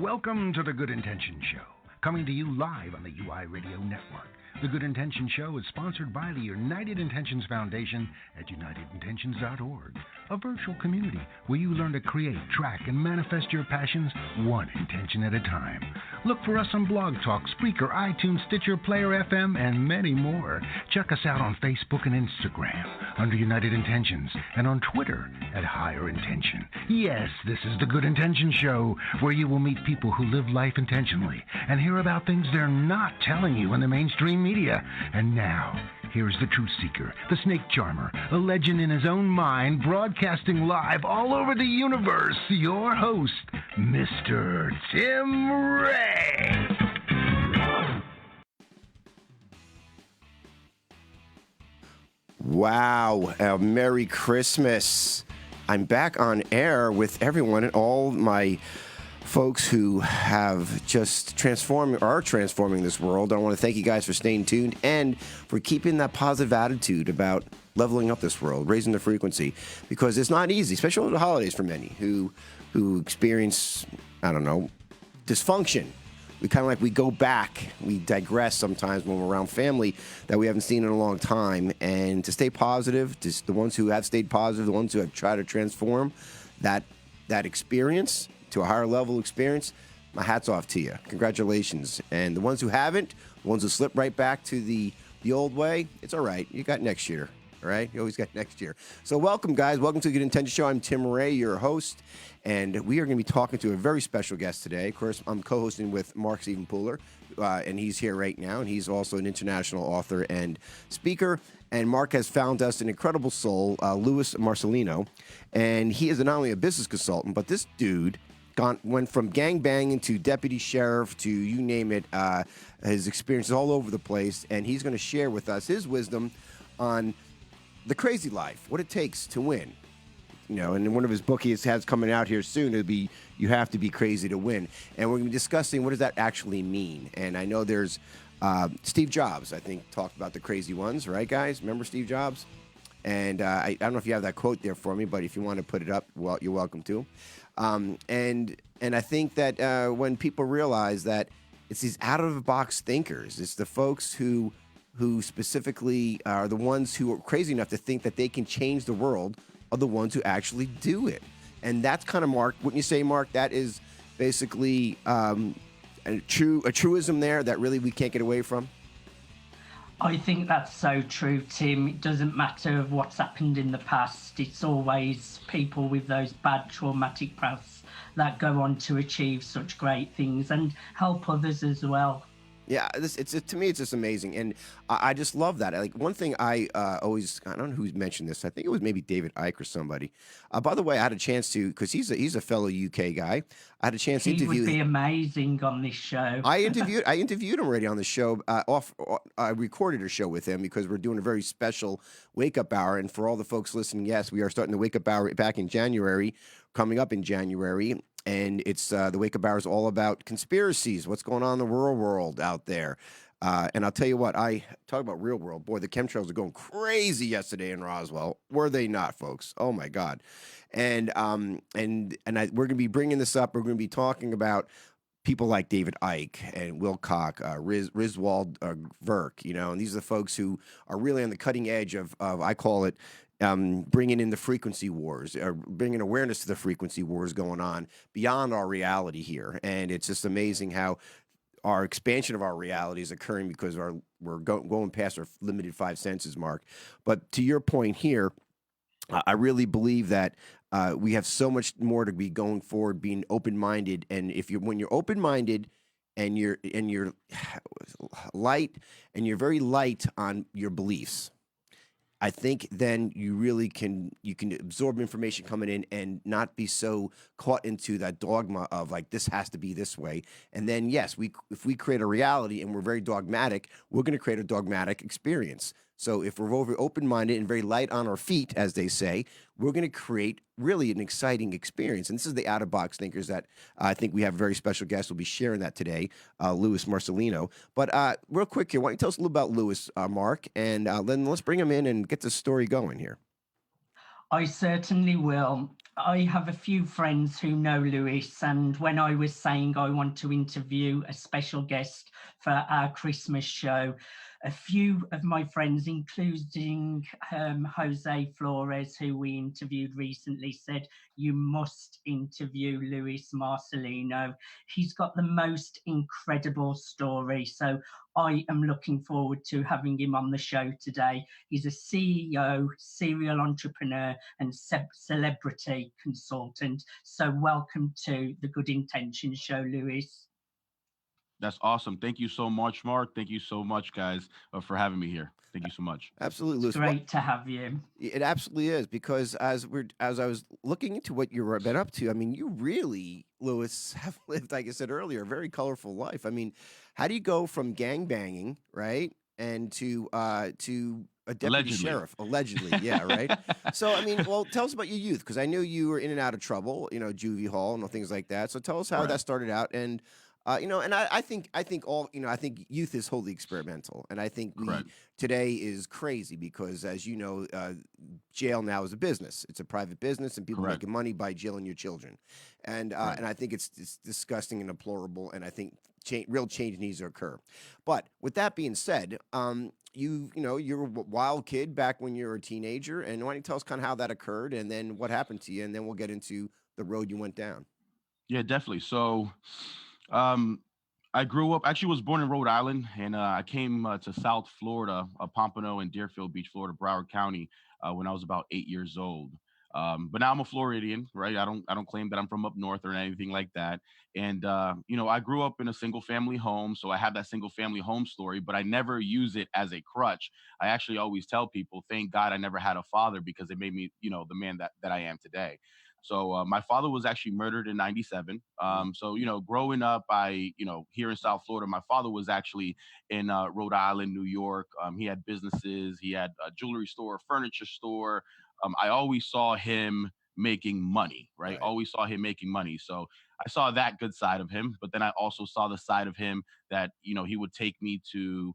Welcome to the Good Intentions Show, coming to you live on the UI Radio Network. The Good Intentions Show is sponsored by the United Intentions Foundation at unitedintentions.org, a virtual community where you learn to create, track, and manifest your passions one intention at a time. Look for us on Blog Talk, Spreaker, iTunes, Stitcher, Player FM, and many more. Check us out on Facebook and Instagram under United Intentions and on Twitter at Higher Intention. Yes, this is the Good Intentions Show, where you will meet people who live life intentionally and hear about things they're not telling you in the mainstream media. And now, here's the truth seeker, the snake charmer, a legend in his own mind, broadcasting live all over the universe, your host, Mr. Tim Ray. Wow, Merry Christmas. I'm back on air with everyone and all my folks who have just are transforming this world. I want to thank you guys for staying tuned and for keeping that positive attitude about leveling up this world, raising the frequency, because it's not easy, especially over the holidays for many who experience, dysfunction. We go back, we digress sometimes when we're around family that we haven't seen in a long time. And to stay positive, just the ones who have stayed positive, the ones who have tried to transform that experience to a higher level experience, my hat's off to you. Congratulations. And the ones who haven't, the ones who slip right back to the old way, it's all right. You got next year, all right? You always got next year. So welcome, guys. Welcome to the Good Intentions Show. I'm Tim Ray, your host, and we are going to be talking to a very special guest today. Of course, I'm co-hosting with Mark Stephen Pooler, and he's here right now, and he's also an international author and speaker. And Mark has found us an incredible soul, Luis Marcelino, and he is not only a business consultant, but this dude went from gangbanging to deputy sheriff to you name it. His experiences all over the place, and he's going to share with us his wisdom on the crazy life, what it takes to win. And in one of his books he has coming out here soon, it'll be You Have to Be Crazy to Win. And we're going to be discussing what does that actually mean. And I know there's Steve Jobs, I think, talked about the crazy ones, right, guys? Remember Steve Jobs? And I don't know if you have that quote there for me, but if you want to put it up, well, you're welcome to. And I think that when people realize that it's these out-of-the-box thinkers, it's the folks who specifically are the ones who are crazy enough to think that they can change the world are the ones who actually do it. And that's kind of, Mark, wouldn't you say, Mark, that is basically a truism there that really we can't get away from? I think that's so true, Tim. It doesn't matter what's happened in the past. It's always people with those bad traumatic pasts that go on to achieve such great things and help others as well. Yeah, to me, it's just amazing. And I just love that. Like, one thing I don't know who mentioned this. I think it was maybe David Icke or somebody. By the way, I had a chance to, because he's a fellow UK guy. I had a chance to interview him. He would be amazing on this show. I interviewed him already on the show. I recorded a show with him because we're doing a very special wake-up hour. And for all the folks listening, yes, we are starting the wake-up hour back in January, coming up in January. And it's the Wake Up Hour is all about conspiracies, what's going on in the real world out there. And I'll tell you what, I talk about real world. Boy, the chemtrails are going crazy yesterday in Roswell. Were they not, folks? Oh, my God. And we're going to be bringing this up. We're going to be talking about people like David Icke and Will Koch, Riswald Verk, and these are the folks who are really on the cutting edge of I call it, bringing in the frequency wars, or bringing awareness to the frequency wars going on beyond our reality here. And it's just amazing how our expansion of our reality is occurring because we're going past our limited five senses, Mark. But to your point here, I really believe that we have so much more to be going forward, being open-minded. And when you're open-minded and you're light and you're very light on your beliefs, I think then you really can absorb information coming in and not be so caught into that dogma of like, this has to be this way. And then, yes, if we create a reality and we're very dogmatic, we're going to create a dogmatic experience. So if we're open-minded and very light on our feet, as they say, we're going to create really an exciting experience. And this is the out-of-box thinkers that I think we have a very special guest. We'll be sharing that today, Luis Marcelino. But real quick here, why don't you tell us a little about Luis, Mark, and then let's bring him in and get the story going here. I certainly will. I have a few friends who know Lewis, and when I was saying I want to interview a special guest for our Christmas show, a few of my friends, including Jose Flores, who we interviewed recently, said you must interview Luis Marcelino. He's got the most incredible story. So I am looking forward to having him on the show today. He's a CEO, serial entrepreneur, and celebrity consultant. So welcome to the Good Intentions Show, Lewis. That's awesome. Thank you so much, Mark. Thank you so much, guys, for having me here. Thank you so much. Absolutely, It's Lewis. great to have you. It absolutely is, because as I was looking into what you've been up to, I mean, you really, Lewis, have lived, like I said earlier, a very colorful life. I mean, how do you go from gang banging, right, and to a deputy Allegedly. sheriff, allegedly, yeah, right? So, I mean, well, tell us about your youth, because I knew you were in and out of trouble, juvie hall and things like that. So, tell us how Right. that started out, and and I think I think youth is wholly experimental, and I think Correct. today is crazy because, as you know, jail now is a business. It's a private business, and people Correct. making money by jailing your children, and Right. and I think it's disgusting and deplorable, and I think real change needs to occur. But with that being said, you're a wild kid back when you were a teenager, and why don't you tell us kind of how that occurred, and then what happened to you, and then we'll get into the road you went down. Yeah, definitely. So, um, I grew up, actually was born in Rhode Island, and I came to South Florida, Pompano and Deerfield Beach, Florida, Broward County, when I was about 8 years old. But now I'm a Floridian, right? I don't claim that I'm from up north or anything like that. And I grew up in a single family home, so I have that single family home story, but I never use it as a crutch. I actually always tell people, thank God I never had a father because it made me, the man that I am today. So my father was actually murdered in '97. Mm. So growing up, here in South Florida, my father was actually in Rhode Island, New York. He had businesses. He had a jewelry store, furniture store. I always saw him making money, right? Right. Always saw him making money. So I saw that good side of him, but then I also saw the side of him that he would take me to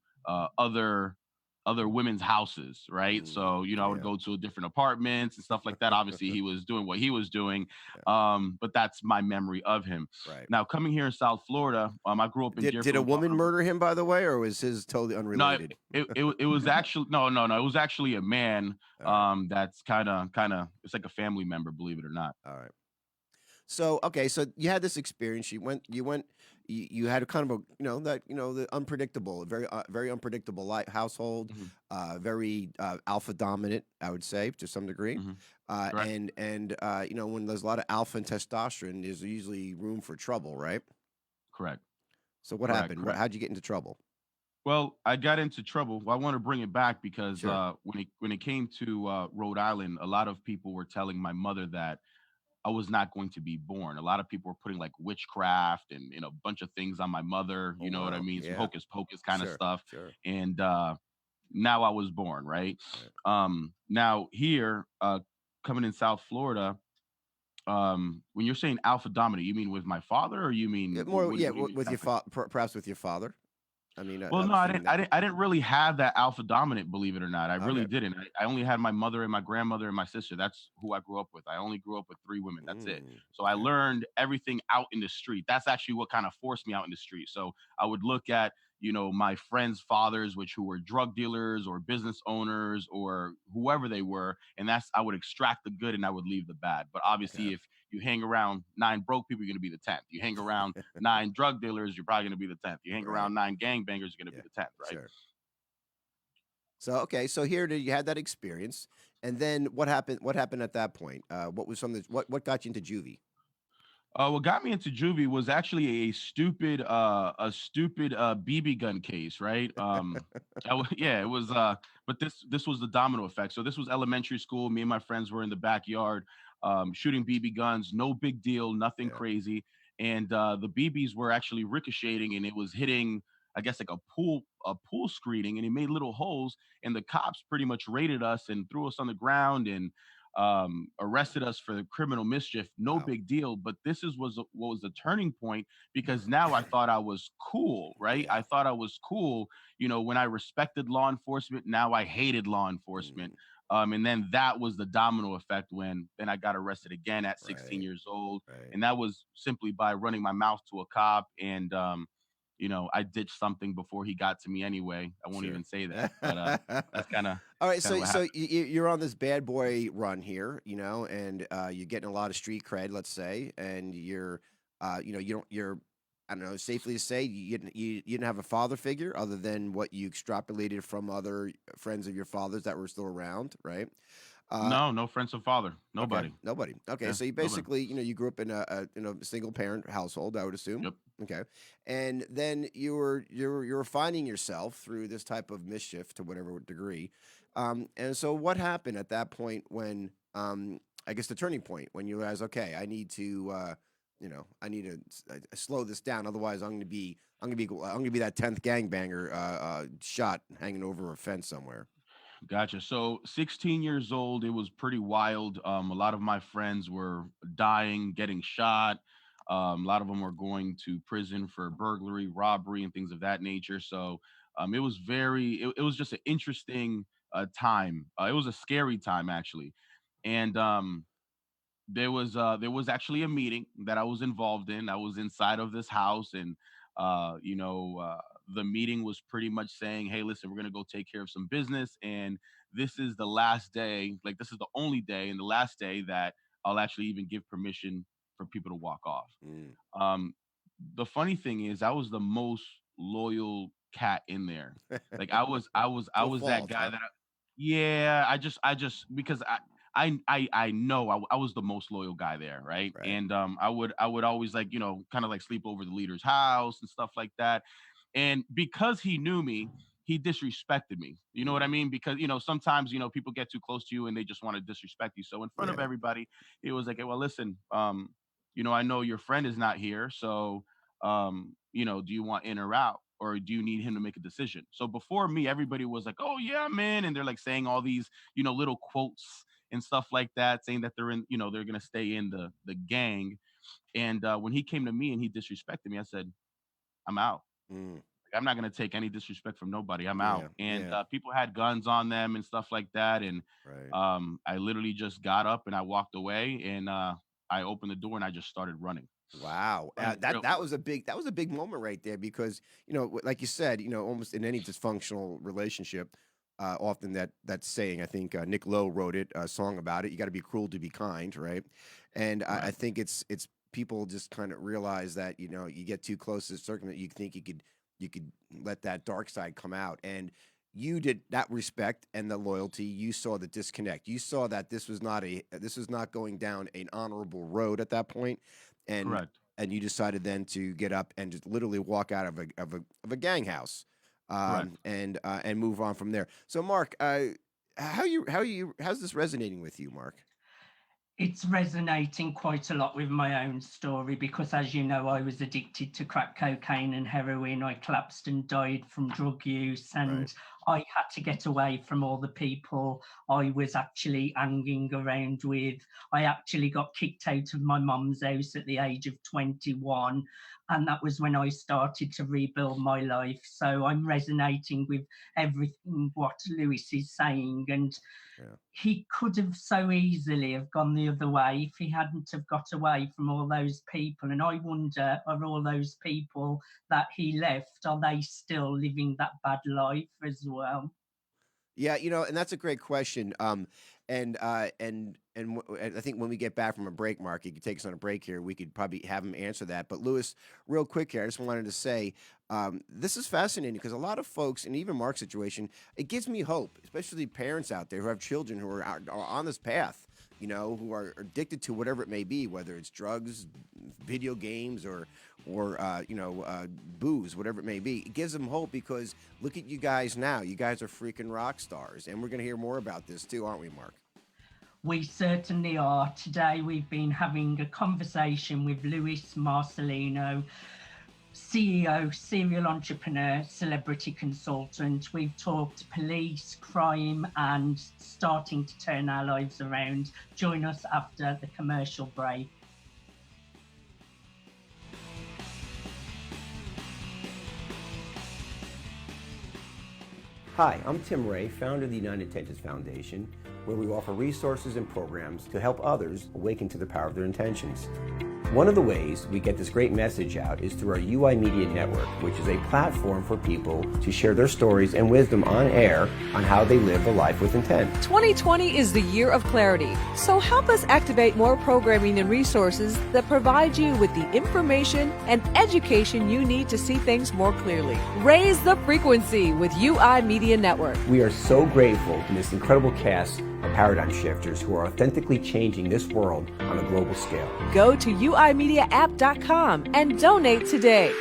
other women's houses, right? So I would Yeah. go to different apartments and stuff like that. Obviously, he was doing what he was doing, Yeah. but that's my memory of him. Right. Now, coming here in South Florida, I grew up in Did a Deerfield. woman murder him, by the way, or was his totally No, unrelated? it was actually no. It was actually a man. All right. That's kind of. It's like a family member, believe it or not. All right. So okay, so you had this experience. You had a kind of a the unpredictable, very unpredictable household, Hmm. very alpha dominant, I would say to some degree, Hmm. Correct. and when there's a lot of alpha and testosterone, there's usually room for trouble, right? Correct. So what Correct. happened? Correct. How'd you get into trouble? Well, I got into trouble. Well, I want to bring it back because Sure. when it came to Rhode Island, a lot of people were telling my mother that I was not going to be born. A lot of people were putting like witchcraft and a bunch of things on my mother. Oh You know what I wow, mean? Some yeah, hocus pocus kind of sure, stuff. sure. And now I was born, right? Right. Now here, coming in South Florida, when you're saying alpha dominant, you mean with my father, or you Yeah, mean more, yeah, what do you mean with your exactly? perhaps with your father. I mean, Well, I'm no, I assuming didn't. I that. didn't. I didn't really have that alpha dominant. Believe it or not, I really Okay. didn't. I only had my mother and my grandmother and my sister. That's who I grew up with. I only grew up with three women. That's it. So I Okay. learned everything out in the street. That's actually what kind of forced me out in the street. So I would look at my friends' fathers, which who were drug dealers or business owners or whoever they were, and I would extract the good and I would leave the bad. But Okay. obviously, if you hang around nine broke people, you're going to be the 10th. You hang around nine drug dealers, you're probably going to be the 10th. You hang Right. around nine gangbangers, you're going to Yeah. be the 10th, right? Sure. So okay, so you had that experience, and then what happened? What happened at that point? What was some of the, what got you into juvie? What got me into juvie was actually a stupid BB gun case, right? Yeah, it was. But this was the domino effect. So this was elementary school. Me and my friends were in the backyard, shooting BB guns. No big deal, nothing Yeah. crazy. And the BBs were actually ricocheting, and it was hitting, I guess, like a pool screening, and it made little holes. And the cops pretty much raided us and threw us on the ground and arrested us for criminal mischief. No Wow. big deal. But what was the turning point because now I thought I was cool, right? Yeah. I thought I was cool. When I respected law enforcement, now I hated law Mm. enforcement. And then that was the domino effect when then I got arrested again at 16 Right. years old. Right. And that was simply by running my mouth to a cop. And, I ditched something before he got to me anyway. I won't Sure. even say that, but that's kind of All right, kind of so what so happened. you're on this bad boy run here, and you're getting a lot of street cred, let's say, and you're I don't know, safely to say you didn't have a father figure other than what you extrapolated from other friends of your fathers that were still around, right? Uh, No, no friends of father, okay, nobody. nobody. Okay, Yeah, so you nobody. basically, you grew up in a single parent household, I would assume. Yep. Okay, and then you were finding yourself through this type of mischief to whatever degree, and so what happened at that point when I guess the turning point when you realize, okay, I need to slow this down, otherwise I'm gonna be that 10th gangbanger shot hanging over a fence somewhere. Gotcha. So 16 years old, it was pretty wild. A lot of my friends were dying, getting shot. A lot of them were going to prison for burglary, robbery, and things of that nature. So it was just an interesting time. It was a scary time, actually. And there was actually a meeting that I was involved in. I was inside of this house, and uh, you know, uh, the meeting was pretty much saying, "Hey, listen, we're gonna go take care of some business, and this is the last day. Like, this is the only day and the last day that I'll actually even give permission for people to walk off." Mm. Um, the funny thing is, I was the most loyal cat in there. Like, I To a was that fault, guy huh? that yeah, I just because I know I was the most loyal guy there, right? Right. And I would always, like, kind of like sleep over the leader's house and stuff like that. And because he knew me, he disrespected me. You know what I Mm. mean? Because sometimes people get too close to you and they just want to disrespect you. So in front of Yeah. everybody, he was like, "Hey, well, listen, I know your friend is not here, so do you want in or out? Or do you need him to make a decision?" So before me, everybody was like, "Oh yeah, man," and they're like saying all these, little quotes and stuff like that, saying that they're gonna stay in the gang. And when he came to me and he disrespected me, I said, "I'm out. Mm. Like, I'm not gonna take any disrespect from nobody. I'm out." Yeah. And Yeah. people had guns on them and stuff like that, and Right. I literally just got up and I walked away, and I opened the door and I just started running, Wow, running that real. that was a big moment right there because like you said, almost in any dysfunctional relationship, often that's saying. I think Nick Lowe wrote it a song about it. You got to be cruel to be kind, right? And I Right, think it's people just kind of realize that you get too close to the circumstance, you think you could let that dark side come out, and you did that respect and the loyalty. You saw the disconnect. You saw that this was not going down an honorable road at that point, and correct, and you decided then to get up and just literally walk out of a gang house, correct. and move on from there. So, Mark, how's this resonating with you, Mark? It's resonating quite a lot with my own story because, as you know, I was addicted to crack cocaine and heroin. I collapsed and died from drug use, Right. and I had to get away from all the people I was actually hanging around with. I actually got kicked out of my mum's house at the age of 21, and that was when I started to rebuild my life. So I'm resonating with everything what Lewis is saying, and Yeah. he could have so easily have gone the other way if he hadn't have got away from all those people. And I wonder, are all those people that he left, are they still living that bad life as well? Yeah, and that's a great question. And I think when we get back from a break, Mark, you could take us on a break here. We could probably have him answer that. But Lewis, real quick here, I just wanted to say, this is fascinating because a lot of folks, and even Mark's situation, it gives me hope, especially parents out there who have children who are on this path. Who are addicted to whatever it may be, whether it's drugs, video games, or booze, whatever it may be. It gives them hope because look at you guys now. You guys are freaking rock stars, and we're going to hear more about this too, aren't we, Mark? We certainly are. Today, we've been having a conversation with Luis Marcelino, CEO, serial entrepreneur, celebrity consultant. We've talked police, crime, and starting to turn our lives around. Join us after the commercial break. Hi, I'm Tim Ray, founder of the United Intentions Foundation, where we offer resources and programs to help others awaken to the power of their intentions. One of the ways we get this great message out is through our UI Media Network, which is a platform for people to share their stories and wisdom on air on how they live a life with intent. 2020 is the year of clarity, so help us activate more programming and resources that provide you with the information and education you need to see things more clearly. Raise the frequency with UI Media Network. We are so grateful to this incredible cast of paradigm shifters who are authentically changing this world on a global scale. Go to uimediaapp.com and donate today.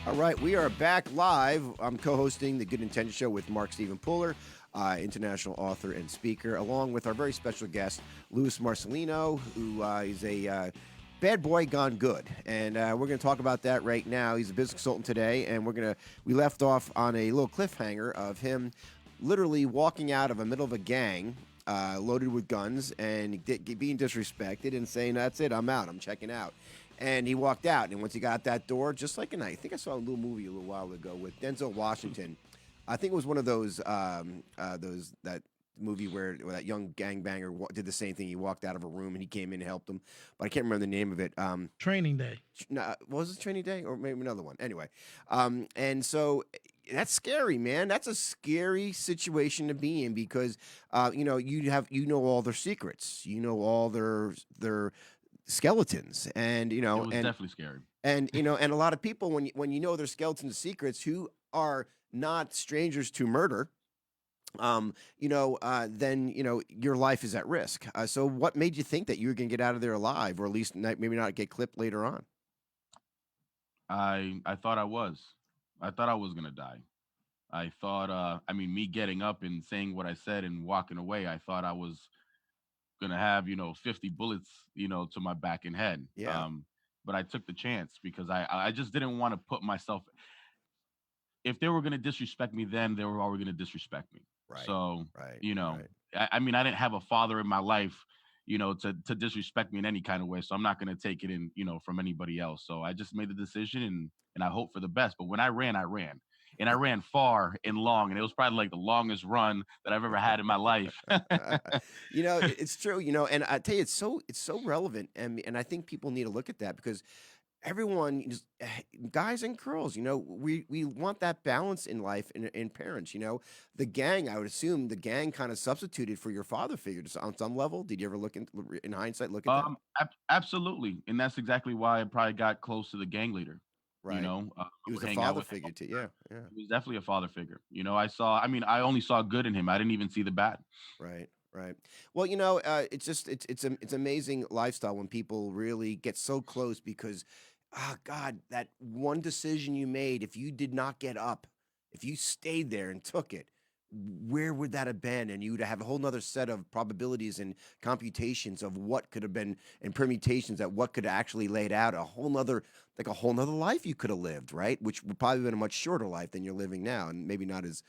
All right, we are back live. I'm co-hosting the Good Intentions Show with Mark Stephen Puller, international author and speaker, along with our very special guest, Luis Marcelino, who is a bad boy gone good. And we're going to talk about that right now. He's a business consultant today, and we left off on a little cliffhanger of him literally walking out of the middle of a gang loaded with guns and being disrespected and saying, "That's it, I'm out, I'm checking out." And he walked out, and once he got out that door, just like I think I saw a little movie a little while ago with Denzel Washington. I think it was one of those that movie where that young gangbanger did the same thing. He walked out of a room and he came in and helped him, but I can't remember the name of it. Training Day. No, was it Training Day or maybe another one? Anyway, and so that's scary, man. That's a scary situation to be in because you know all their secrets, you know all their skeletons, and It was definitely scary. and and a lot of people when you know their skeletons and secrets who are not strangers to murder, then your life is at risk. So what made you think that you were going to get out of there alive, or at least maybe not get clipped later on? I thought I was. I thought I was gonna die. I thought, me getting up and saying what I said and walking away, I thought I was gonna have 50 bullets to my back and head. Yeah. But I took the chance because I just didn't want to put myself. If they were gonna disrespect me, then they were already gonna disrespect me. Right. So Right. Right. I didn't have a father in my life, to disrespect me in any kind of way. So I'm not gonna take it in, from anybody else. So I just made the decision and I hope for the best. But when I ran, and I ran far and long, and it was probably like the longest run that I've ever had in my life. It's true, and I tell you, it's so relevant, and I think people need to look at that because everyone, guys and girls, we want that balance in life in parents. The gang, I would assume, the gang kind of substituted for your father figure on some level. Did you ever in hindsight look at that? Absolutely, and that's exactly why I probably got close to the gang leader. Right. I He was would a hang out father with him. figure too. Yeah. Yeah. He was definitely a father figure. I only saw good in him. I didn't even see the bad. Right, right. Well, it's amazing lifestyle when people really get so close because, God, that one decision you made, if you did not get up, if you stayed there and took it, where would that have been? And you would have a whole nother set of probabilities and computations of what could have been and permutations that what could have actually laid out a whole nother life you could have lived, right? Which would probably have been a much shorter life than you're living now, and maybe not as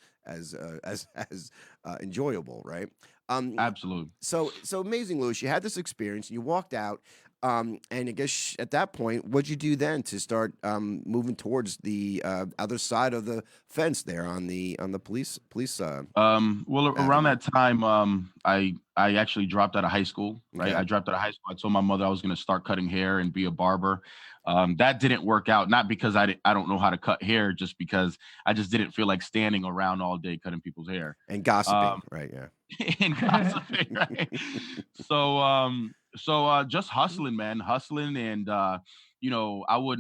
enjoyable, right? Absolutely. So amazing, Louis. You had this experience, and you walked out. And I guess at that point, what'd you do then to start moving towards the other side of the fence there on the police? Around that time, I actually dropped out of high school. Right, Okay. I dropped out of high school. I told my mother I was going to start cutting hair and be a barber. That didn't work out. Not because I don't know how to cut hair, just because I just didn't feel like standing around all day cutting people's hair And gossiping, right? Yeah. and gossiping. Right. So just hustling, man, hustling, and I would.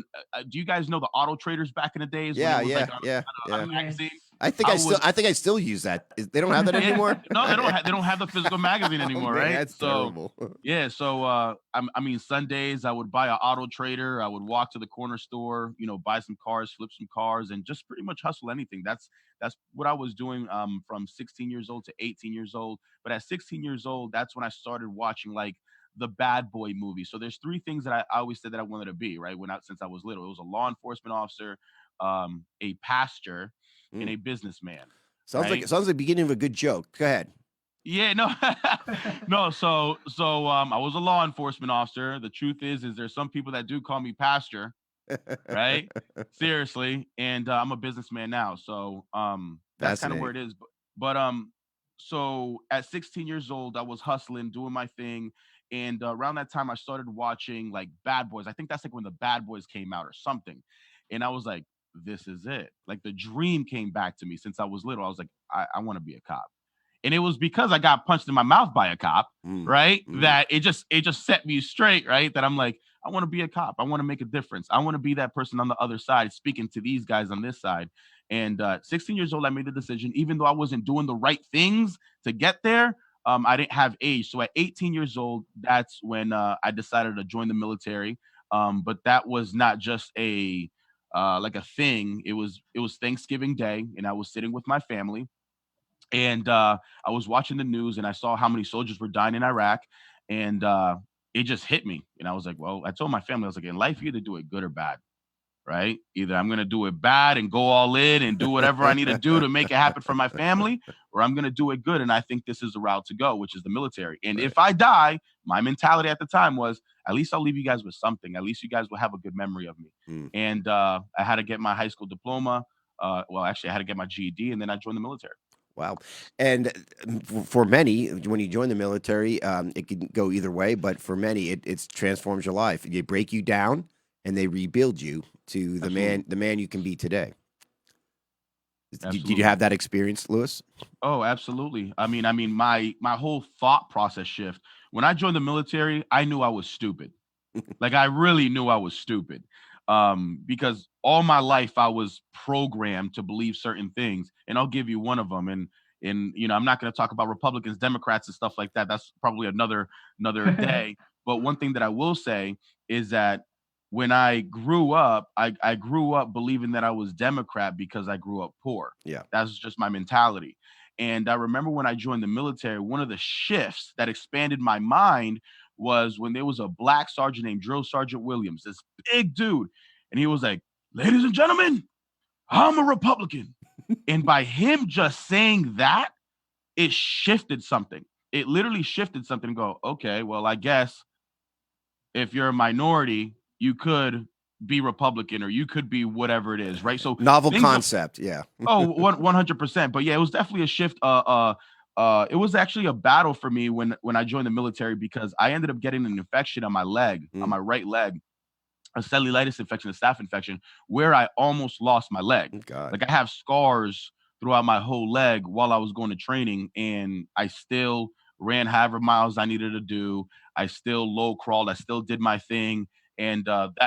Do you guys know the auto traders back in the days? Yeah, When it was yeah, like yeah, on yeah. a magazine. I think I still use that. They don't have that Yeah. anymore. No, they don't have the physical magazine anymore, Man, right? that's So terrible. yeah, so Sundays I would buy an auto trader. I would walk to the corner store, buy some cars, flip some cars, and just pretty much hustle anything. That's what I was doing from 16 years old to 18 years old. But at 16 years old, that's when I started watching like the bad boy movie. So there's three things that I always said that I wanted to be, right? Since I was little, it was a law enforcement officer, a pastor, and Mm. a businessman. Sounds like Right? the beginning of a good joke. Go ahead. Yeah, no, no. So I was a law enforcement officer. The truth is there's some people that do call me pastor. right? Seriously. And I'm a businessman now. So that's kind of where Fascinating. it is. But so at 16 years old, I was hustling, doing my thing. And around that time, I started watching like Bad Boys. I think that's like when the Bad Boys came out or something. And I was like, this is it. Like the dream came back to me since I was little. I was like, I want to be a cop. And it was because I got punched in my mouth by a cop, Mm, right? mm. That it just set me straight, right? That I'm like, I want to be a cop. I want to make a difference. I want to be that person on the other side speaking to these guys on this side. And 16 years old, I made the decision, even though I wasn't doing the right things to get there. I didn't have age. So at 18 years old, that's when I decided to join the military. But that was not just a like a thing. It was Thanksgiving Day, and I was sitting with my family, and I was watching the news, and I saw how many soldiers were dying in Iraq, and it just hit me. And I was like, well, I told my family, I was like, in life, you either do it good or bad, right? Either I'm gonna do it bad and go all in and do whatever I need to do to make it happen for my family, or I'm gonna do it good. And I think this is the route to go, which is the military. And Right. if I die, my mentality at the time was, at least I'll leave you guys with something. At least you guys will have a good memory of me. Mm. And I had to get my high school diploma. Well, actually, I had to get my GED, and then I joined the military. Wow. And for many, when you join the military, it can go either way, but for many, it transforms your life. They break you down and they rebuild you to Absolutely. the man you can be today. Did you Absolutely. have that experience, Lewis? Oh, absolutely. I mean, my whole thought process shift. When I joined the military, I knew I was stupid. Like I really knew I was stupid. Because all my life I was programmed to believe certain things, and I'll give you one of them. And I'm not going to talk about Republicans, Democrats, and stuff like that. That's probably another day. But one thing that I will say is that when I grew up, I grew up believing that I was Democrat because I grew up poor. Yeah. That's just my mentality. And I remember when I joined the military, one of the shifts that expanded my mind was when there was a black sergeant named Drill Sergeant Williams, this big dude. And he was like, ladies and gentlemen, I'm a Republican. And by him just saying that, it shifted something. It literally shifted something and go, okay, well, I guess if you're a minority, you could be Republican or you could be whatever it is, right? So Novel things concept. Yeah. Oh, 100%. But yeah, it was definitely a shift. It was actually a battle for me when I joined the military because I ended up getting an infection on my leg, on Mm, my right leg, a cellulitis infection, a staph infection, where I almost lost my leg. God. Like I have scars throughout my whole leg while I was going to training, and I still ran however miles I needed to do. I still low crawled. I still did my thing. And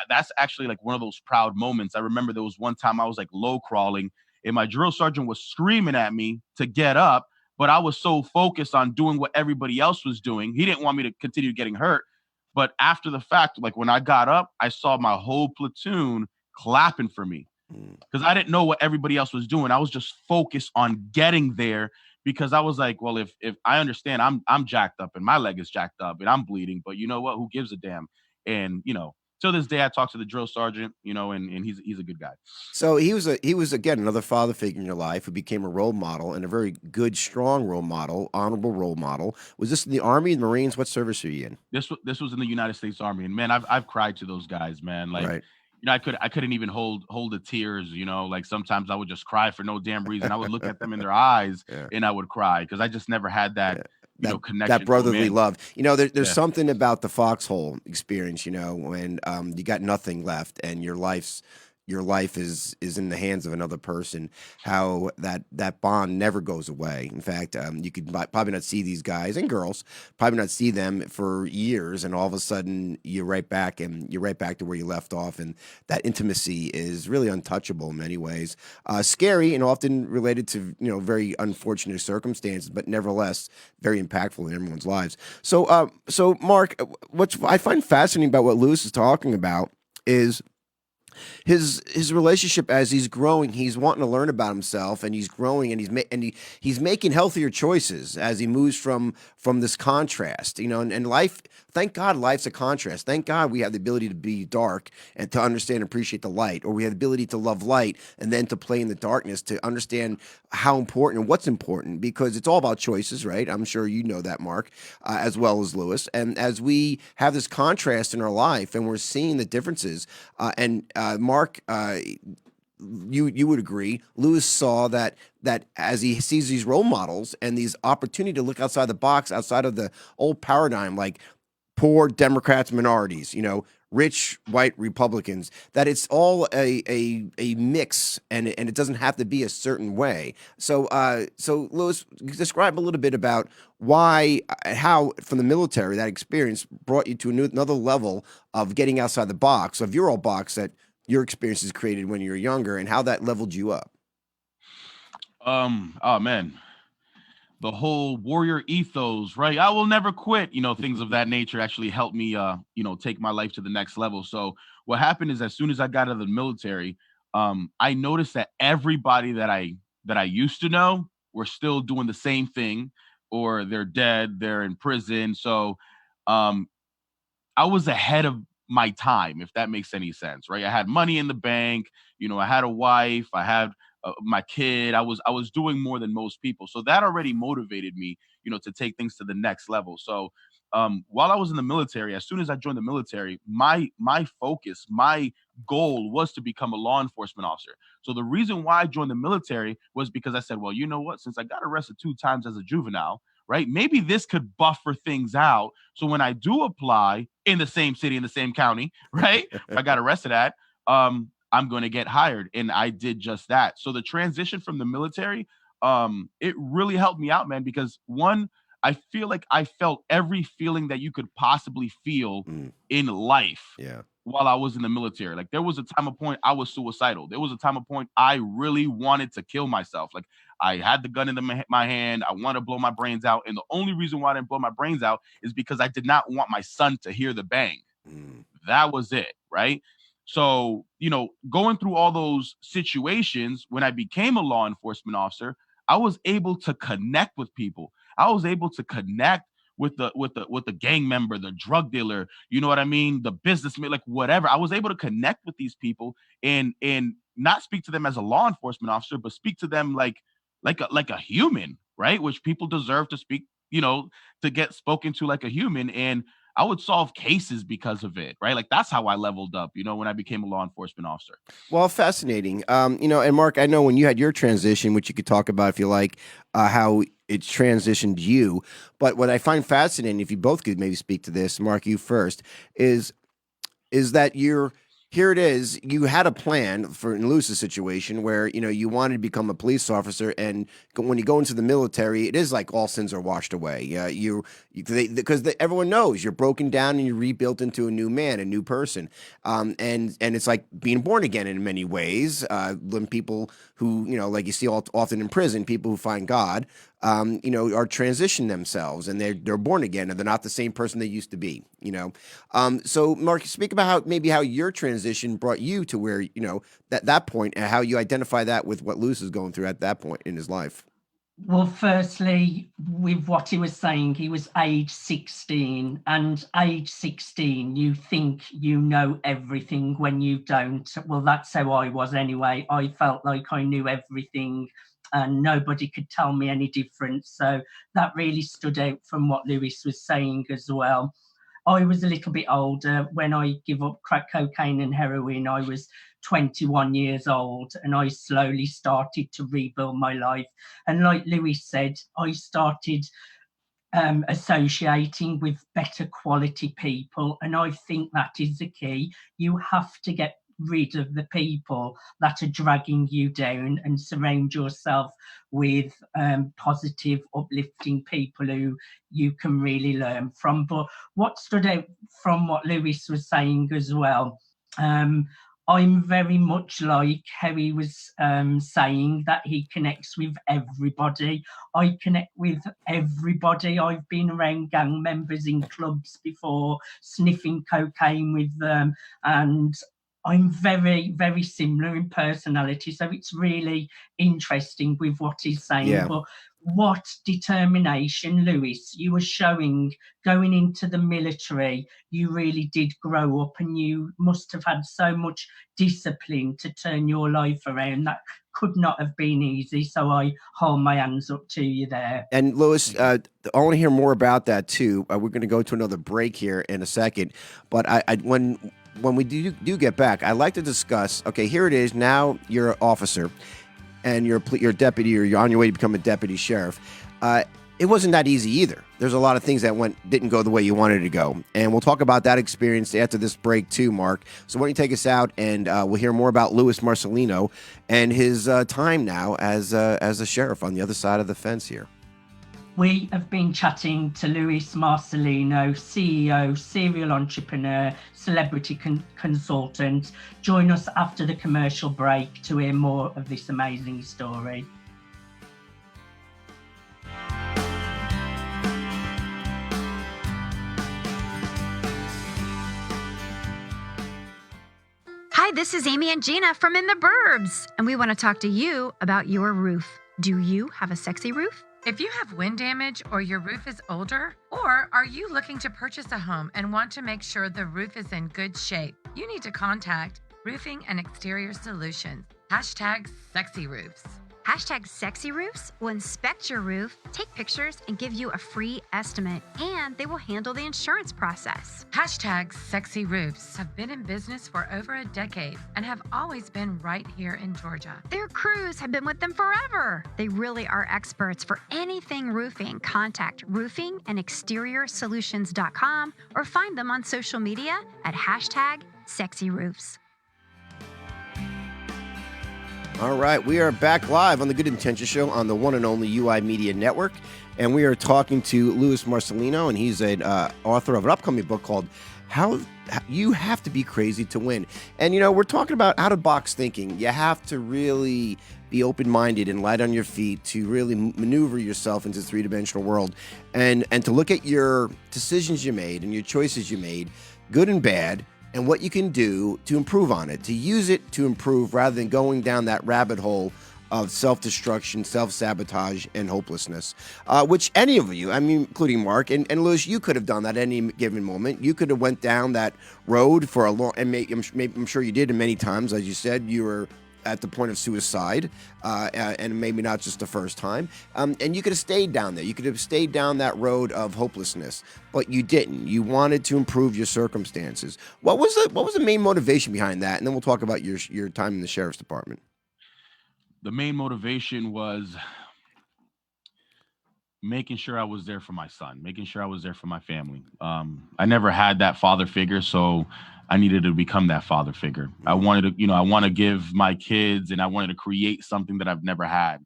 that's actually like one of those proud moments. I remember there was one time I was like low crawling, and my drill sergeant was screaming at me to get up, but I was so focused on doing what everybody else was doing. He didn't want me to continue getting hurt. But after the fact, like when I got up, I saw my whole platoon clapping for me Mm. because I didn't know what everybody else was doing. I was just focused on getting there because I was like, well, if I understand, I'm jacked up and my leg is jacked up and I'm bleeding, but you know what? Who gives a damn? And till this day, I talk to the drill sergeant, and he's a good guy. So he was again another father figure in your life who became a role model and a very good, strong role model, honorable role model. Was this in the Army, the Marines? What service are you in? This was in the United States Army, and man, I've cried to those guys, man. Like, Right. I couldn't even hold the tears. Like sometimes I would just cry for no damn reason. I would look at them in their eyes Yeah. and I would cry because I just never had that, Yeah. That connection to a brotherly man. love. There's Yeah, something about the foxhole experience, when you got nothing left and your life is in the hands of another person. How that bond never goes away. In fact, you could probably not see these guys and girls, probably not see them for years, and all of a sudden you're right back to where you left off, and that intimacy is really untouchable in many ways. Scary and often related to very unfortunate circumstances, but nevertheless very impactful in everyone's lives. So Mark, what I find fascinating about what Lewis is talking about is his relationship. As he's growing, he's wanting to learn about himself, and he's growing, and he's making healthier choices as he moves from this contrast, and life. Thank God life's a contrast. Thank God we have the ability to be dark and to understand and appreciate the light, or we have the ability to love light and then to play in the darkness, to understand how important and what's important, because it's all about choices, right? I'm sure you know that, Mark, as well as Lewis. And as we have this contrast in our life and we're seeing the differences, and Mark, you would agree. Lewis saw that as he sees these role models and these opportunity to look outside the box, outside of the old paradigm, like poor Democrats, minorities, rich white Republicans, that it's all a mix, and it doesn't have to be a certain way. So Lewis, describe a little bit about how from the military that experience brought you to another level of getting outside the box, of your old box that your experiences created when you were younger, and how that leveled you up. Oh man, the whole warrior ethos, right? I will never quit, things of that nature actually helped me, take my life to the next level. So what happened is, as soon as I got out of the military, I noticed that everybody that I used to know were still doing the same thing, or they're dead, they're in prison. So, I was ahead of my time, if that makes any sense, right? I had money in the bank, I had a wife, I had my kid. I was doing more than most people, so that already motivated me, to take things to the next level. So, while I was in the military, as soon as I joined the military, my focus, my goal was to become a law enforcement officer. So the reason why I joined the military was because I said, well, you know what? Since I got arrested 2 times as a juvenile, right? Maybe this could buffer things out. So when I do apply in the same city, in the same county, right? I got arrested at, I'm going to get hired. And I did just that. So the transition from the military, it really helped me out, man, because one, I feel like I felt every feeling that you could possibly feel in life. Yeah. While I was in the military. Like, there was a time of point I was suicidal. There was a time of point I really wanted to kill myself. Like, I had the gun in my hand. I wanted to blow my brains out. And the only reason why I didn't blow my brains out is because I did not want my son to hear the bang. That was it, right? So, going through all those situations, when I became a law enforcement officer, I was able to connect with people. I was able to connect with the gang member, the drug dealer, you know what I mean, the businessman, like whatever. I was able to connect with these people and not speak to them as a law enforcement officer, but speak to them like a human, right? Which people deserve to speak, to get spoken to like a human. And I would solve cases because of it, right? Like, that's how I leveled up, when I became a law enforcement officer. Well, fascinating. And Mark, I know when you had your transition, which you could talk about if you like, how it transitioned you. But what I find fascinating, if you both could maybe speak to this, Mark, you first, is that here it is. You had a plan for in Lewis's situation where, you wanted to become a police officer, and when you go into the military, it is like all sins are washed away. Yeah, because everyone knows you're broken down and you're rebuilt into a new man, a new person. And it's like being born again in many ways. When people who, like you see often in prison, people who find God, are transitioned themselves, and they're born again, and they're not the same person they used to be. So Mark, speak about how your transition brought you to where that point, and how you identify that with what Lewis is going through at that point in his life. Well, firstly, with what he was saying, he was age 16, and age 16, you think you know everything when you don't. Well, that's how I was anyway. I felt like I knew everything and nobody could tell me any different. So that really stood out from what Lewis was saying as well. I was a little bit older. When I gave up crack cocaine and heroin, I was 21 years old, and I slowly started to rebuild my life. And like Lewis said, I started associating with better quality people. And I think that is the key. You have to get rid of the people that are dragging you down and surround yourself with positive, uplifting people who you can really learn from. But what stood out from what Lewis was saying as well, I'm very much like how he was saying that he connects with everybody. I connect with everybody. I've been around gang members in clubs before, sniffing cocaine with them, and I'm very, very similar in personality. So it's really interesting with what he's saying. Yeah. But what determination, Lewis, you were showing going into the military. You really did grow up, and you must have had so much discipline to turn your life around. That could not have been easy. So I hold my hands up to you there. And Lewis, I want to hear more about that too. We're going to go to another break here in a second. But when when we do get back, I'd like to discuss. Okay, here it is. Now you're an officer, and you're a deputy, or you're on your way to become a deputy sheriff. It wasn't that easy either. There's a lot of things that didn't go the way you wanted to go, and we'll talk about that experience after this break too, Mark. So why don't you take us out, and we'll hear more about Luis Marcelino and his time now as a sheriff on the other side of the fence here. We have been chatting to Luis Marcelino, CEO, serial entrepreneur, celebrity consultant. Join us after the commercial break to hear more of this amazing story. Hi, this is Amy and Gina from In the Burbs, and we want to talk to you about your roof. Do you have a sexy roof? If you have wind damage or your roof is older, or are you looking to purchase a home and want to make sure the roof is in good shape, you need to contact Roofing and Exterior Solutions. #SexyRoofs. #SexyRoofs will inspect your roof, take pictures, and give you a free estimate, and they will handle the insurance process. #SexyRoofs have been in business for over a decade and have always been right here in Georgia. Their crews have been with them forever. They really are experts for anything roofing. Contact roofingandexteriorsolutions.com or find them on social media at #SexyRoofs. All right, we are back live on the Good Intentions Show on the one and only UI Media Network, and we are talking to Luis Marcelino, and he's an author of an upcoming book called How You Have to Be Crazy to Win. And, we're talking about out-of-box thinking. You have to really be open-minded and light on your feet to really maneuver yourself into the three-dimensional world and to look at your decisions you made and your choices you made, good and bad, and what you can do to improve on it, to use it to improve rather than going down that rabbit hole of self-destruction, self-sabotage, and hopelessness, which any of you, including Mark and Luis, you could have done that at any given moment. You could have went down that road for a long, and I'm sure you did, and many times, as you said, you were at the point of suicide, and maybe not just the first time. And you could have stayed down there. You could have stayed down that road of hopelessness, but you didn't. You wanted to improve your circumstances. What was the main motivation behind that? And then we'll talk about your time in the sheriff's department. The main motivation was making sure I was there for my son, making sure I was there for my family. I never had that father figure, so I needed to become that father figure. I wanted to, I want to give my kids, and I wanted to create something that I've never had.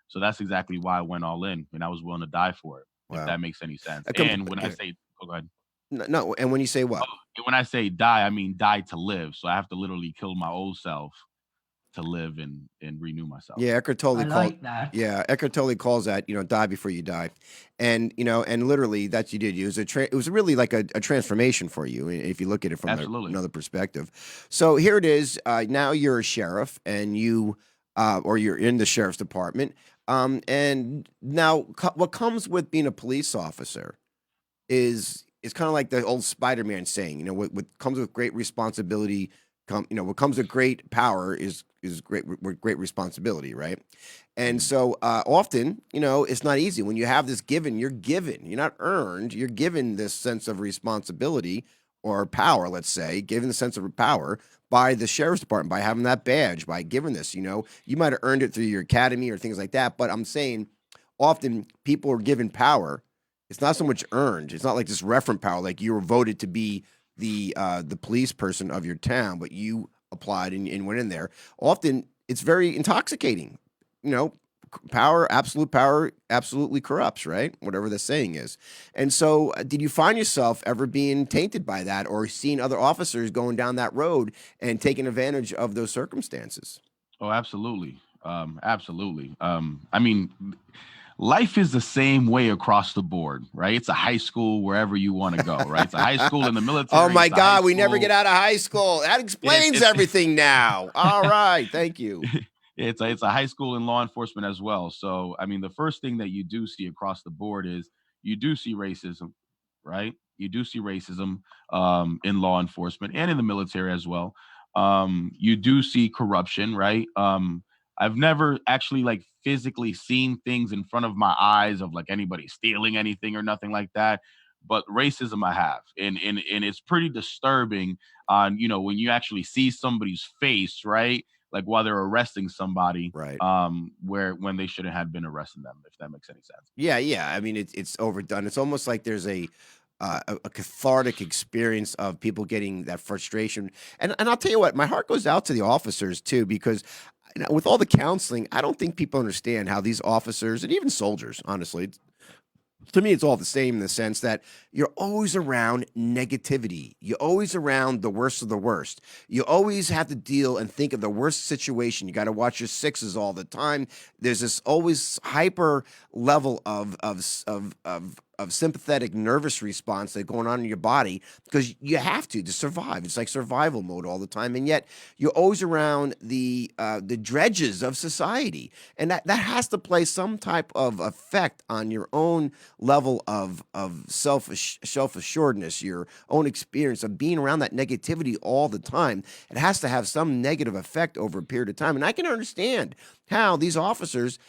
So that's exactly why I went all in, and I was willing to die for it. Wow. If that makes any sense. And when I say, go ahead. No, and when you say what? When I say die, I mean die to live. So I have to literally kill my old self to live and renew myself. Yeah, Eckhart Tolle that. Yeah, Eckhart Tolle calls that, die before you die. And, and literally that's you did. It was really like a transformation for you if you look at it from another perspective. So here it is. Now you're a sheriff and or you're in the sheriff's department. And now what comes with being a police officer is kind of like the old Spider-Man saying, what comes with great responsibility, what comes with great power is great responsibility, right? And so often, it's not easy. When you have this given, you're not earned, you're given this sense of responsibility or power, let's say, given the sense of power by the sheriff's department, by having that badge, by giving this, you might have earned it through your academy or things like that. But I'm saying often people are given power. It's not so much earned. It's not like this referent power, like you were voted to be the police person of your town, but you applied and went in there. Often it's very intoxicating. Absolute power absolutely corrupts, right? Whatever the saying is. And so did you find yourself ever being tainted by that or seeing other officers going down that road and taking advantage of those circumstances? Oh, absolutely. Absolutely. Life is the same way across the board, right? It's a high school wherever you want to go, right? It's a high school in the military. Oh my God, we never get out of high school. That explains everything now. All right, thank you. It's a high school in law enforcement as well. So, the first thing that you do see across the board is you do see racism, right? You do see racism in law enforcement and in the military as well. You do see corruption, right? I've never actually physically seen things in front of my eyes of anybody stealing anything or nothing like that. but racism I have, and it's pretty disturbing on, when you actually see somebody's face, right? Like while they're arresting somebody, Right. where when they shouldn't have been arresting them, if that makes any sense. Yeah, yeah. I mean, it's overdone. It's almost like there's a cathartic experience of people getting that frustration. And I'll tell you what, my heart goes out to the officers too, because with all the counseling, I don't think people understand how these officers and even soldiers, honestly, to me, it's all the same in the sense that you're always around negativity. You're always around the worst of the worst. You always have to deal and think of the worst situation. You got to watch your sixes all the time. There's this always hyper level of sympathetic nervous response that's going on in your body because you have to survive. It's like survival mode all the time, and yet you're always around the dredges of society, and that has to play some type of effect on your own level of self assuredness, your own experience of being around that negativity all the time. It has to have some negative effect over a period of time, and I can understand how these officers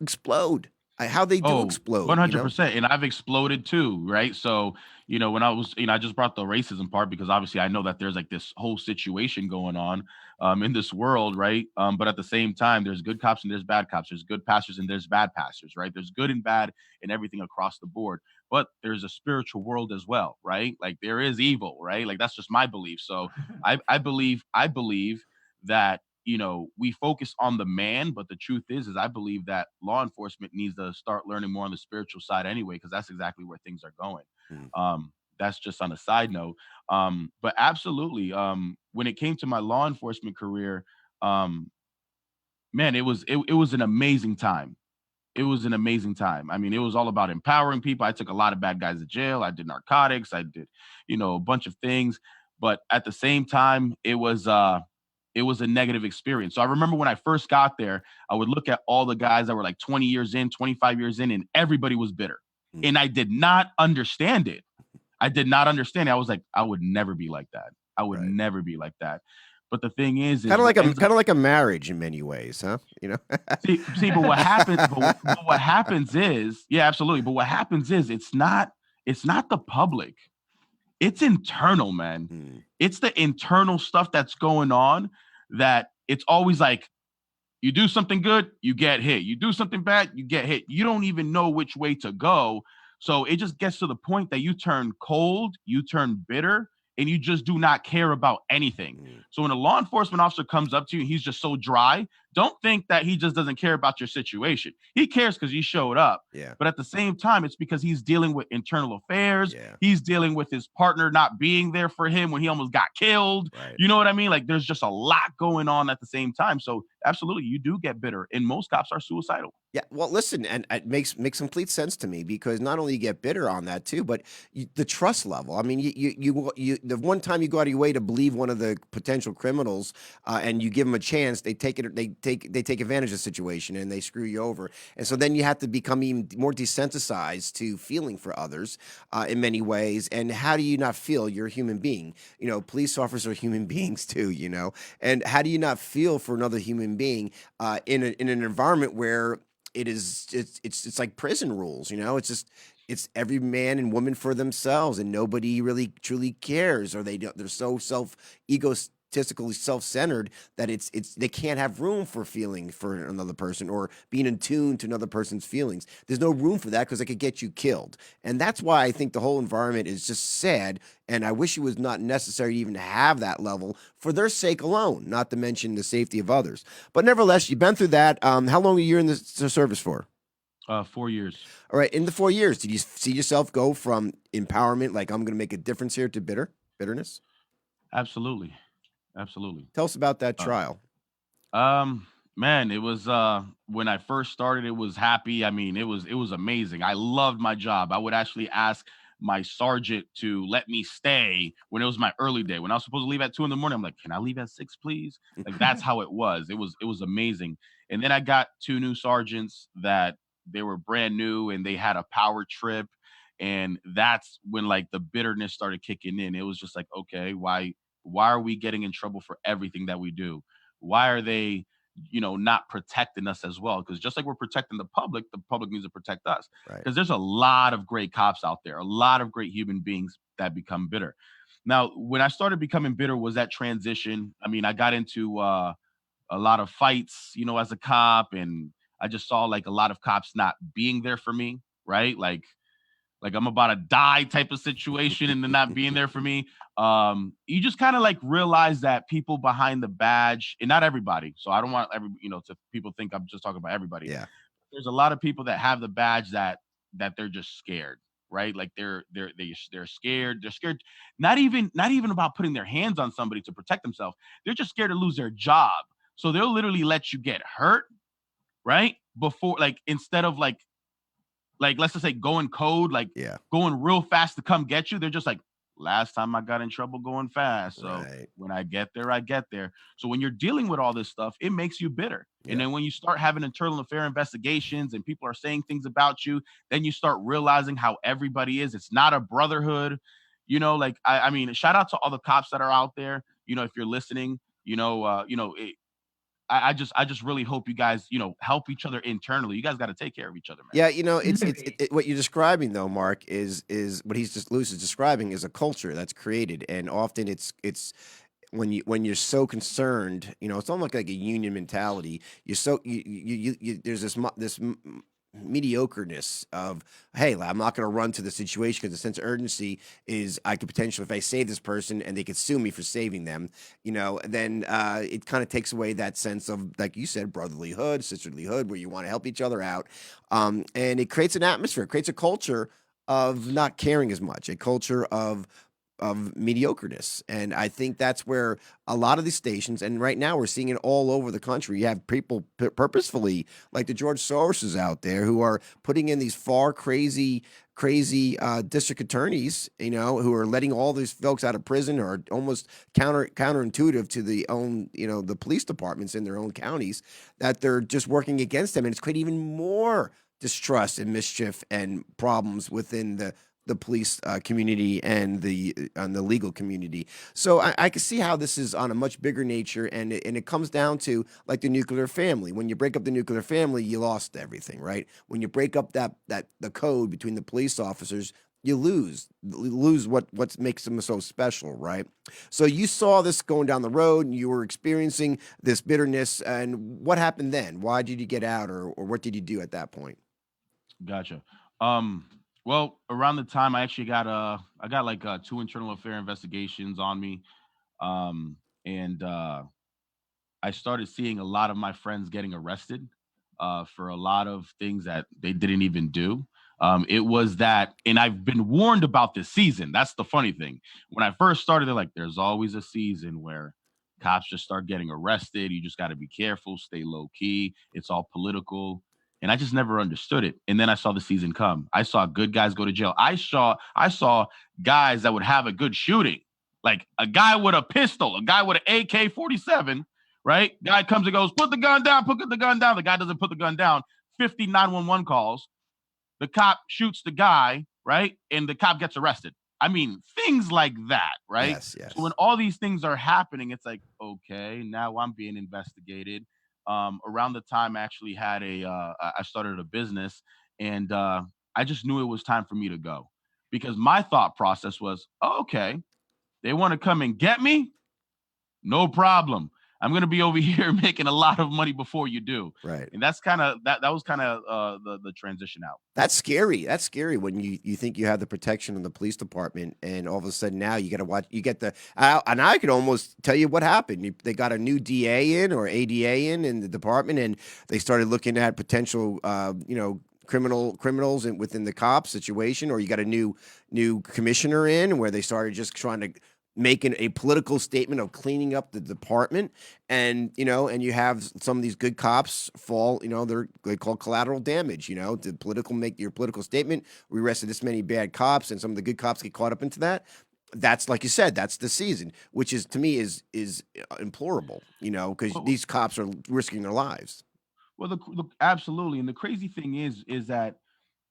explode, how they do Oh, explode. 100%. And I've exploded too, right? So, when I was, I just brought the racism part because obviously I know that there's like this whole situation going on in this world, right? But at the same time, there's good cops and there's bad cops. There's good pastors and there's bad pastors, right? There's good and bad and everything across the board. But there's a spiritual world as well, right? Like there is evil, right? Like that's just my belief. So I believe that we focus on the man, but the truth is I believe that law enforcement needs to start learning more on the spiritual side anyway, because that's exactly where things are going. Mm. That's just on a side note. But absolutely, when it came to my law enforcement career, um, man, it was an amazing time. It was an amazing time. I mean, it was all about empowering people. I took a lot of bad guys to jail. I did narcotics. I did, a bunch of things. But at the same time, it was a negative experience. So I remember when I first got there, I would look at all the guys that were like 20 years in, 25 years in, and everybody was bitter. Mm. And I did not understand it. I did not understand it. I was like, I would never be like that. I would Right. never be like that. But the thing is Kind of like what ends up kind of like a marriage in many ways, huh? see, but what happens, but what happens is, yeah, absolutely. But what happens is it's not the public. It's internal, man. Mm. It's the internal stuff that's going on that it's always like you do something good, you get hit. You do something bad, you get hit. You don't even know which way to go. So it just gets to the point that you turn cold, you turn bitter, and you just do not care about anything. Mm. So when a law enforcement officer comes up to you and he's just so dry, don't think that he just doesn't care about your situation. He cares because you showed up. Yeah. But at the same time, it's because he's dealing with internal affairs. Yeah. He's dealing with his partner not being there for him when he almost got killed. Right. You know what I mean? Like there's just a lot going on at the same time. So absolutely, you do get bitter. And most cops are suicidal. Yeah, well, listen, and it makes complete sense to me because not only you get bitter on that too, but the trust level. I mean, the one time you go out of your way to believe one of the potential criminals, and you give them a chance, they take advantage of the situation and they screw you over, and so then you have to become even more desensitized to feeling for others, in many ways. And how do you not feel? You're a human being. Police officers are human beings too. And how do you not feel for another human being in an environment where it's like prison rules, it's just it's every man and woman for themselves and nobody really truly cares, or they're so egotistically self-centered that it's they can't have room for feeling for another person or being in tune to another person's feelings. There's no room for that because it could get you killed, and that's why I think the whole environment is just sad, and I wish it was not necessary to even have that level for their sake alone, not to mention the safety of others. But nevertheless, you've been through that. How long are you in the service for? 4 years. All right, in the 4 years, did you see yourself go from empowerment, like I'm going to make a difference here, to bitterness? Absolutely. Absolutely. Tell us about that Uh, trial. Man, it was when I first started, it was happy. I mean, it was amazing. I loved my job. I would actually ask my sergeant to let me stay when it was my early day. When I was supposed to leave at 2 in the morning, I'm like, can I leave at 6, please? Like that's how it was. It was amazing. And then I got two new sergeants that they were brand new and they had a power trip. And that's when like the bitterness started kicking in. It was just like, okay, why are we getting in trouble for everything that we do? Why are they not protecting us as well. Because just like we're protecting the public needs to protect us. Right. Because there's a lot of great cops out there, a lot of great human beings that become bitter. Now, when I started becoming bitter was that transition. I mean, I got into a lot of fights, as a cop, and I just saw like a lot of cops not being there for me, right? Like I'm about to die type of situation and then not being there for me. You just kind of like realize that people behind the badge, and not everybody. So I don't want to people think I'm just talking about everybody. Yeah. There's a lot of people that have the badge that they're just scared, right? Like they're scared. They're scared, not even about putting their hands on somebody to protect themselves. They're just scared to lose their job. So they'll literally let you get hurt, right? Before, like, instead of like let's just say going code, like going real fast to come get you. They're just like, last time I got in trouble going fast. So when I get there, I get there. So when you're dealing with all this stuff, it makes you bitter. And then when you start having internal affair investigations and people are saying things about you, then you start realizing how everybody is. It's not a brotherhood. Like I mean, shout out to all the cops that are out there. If you're listening, I just really hope you guys, help each other internally. You guys got to take care of each other, man. Yeah, it's what you're describing though, Mark, is what Luis is describing is a culture that's created, and often it's when you're so concerned, it's almost like a union mentality. You're so you there's this mediocreness of, hey, I'm not going to run to the situation because the sense of urgency is I could potentially, if I save this person and they could sue me for saving them, then it kind of takes away that sense of, like you said, brotherlyhood, sisterlyhood, where you want to help each other out, and it creates an atmosphere, it creates a culture of not caring as much, a culture of mediocreness. And I think that's where a lot of these stations, and right now we're seeing it all over the country. You have people purposefully, like the George Soroses out there, who are putting in these far crazy district attorneys, who are letting all these folks out of prison, or are almost counterintuitive to the police departments in their own counties, that they're just working against them. And it's creating even more distrust and mischief and problems within the police community and the legal community. So I can see how this is on a much bigger nature, and it comes down to like the nuclear family. When you break up the nuclear family, you lost everything, right? When you break up the code between the police officers, you lose what makes them so special, right? So you saw this going down the road, and you were experiencing this bitterness. And what happened then? Why did you get out, or what did you do at that point? Gotcha. Well, around the time I actually got like 2 internal affair investigations on me, and I started seeing a lot of my friends getting arrested for a lot of things that they didn't even do. It was that, and I've been warned about this season. That's the funny thing. When I first started, they're like, "There's always a season where cops just start getting arrested. You just got to be careful, stay low key. It's all political." And I just never understood it. And then I saw the season come. I saw good guys go to jail. I saw guys that would have a good shooting, like a guy with a pistol, a guy with an AK-47, right? Guy comes and goes, put the gun down, put the gun down. The guy doesn't put the gun down. 50 911 calls. The cop shoots the guy, right? And the cop gets arrested. I mean, things like that, right? Yes. So when all these things are happening, it's like, okay, now I'm being investigated. Around the time I actually had I started a business, and I just knew it was time for me to go, because my thought process was, oh, okay, they want to come and get me, no problem. I'm going to be over here making a lot of money before you do. Right. And that's kind of that was kind of the transition out. That's scary. That's scary when you think you have the protection of the police department, and all of a sudden now you got to watch. You get and I could almost tell you what happened. They got a new DA in, or ADA in the department, and they started looking at potential, criminals within the cops situation, or you got a new commissioner in, where they started just trying to making a political statement of cleaning up the department, and you have some of these good cops fall, they call collateral damage, make your political statement. We arrested this many bad cops, and some of the good cops get caught up into that. That's, like you said, that's the season, which is, to me, is implorable, because these cops are risking their lives. Well, absolutely. And the crazy thing is that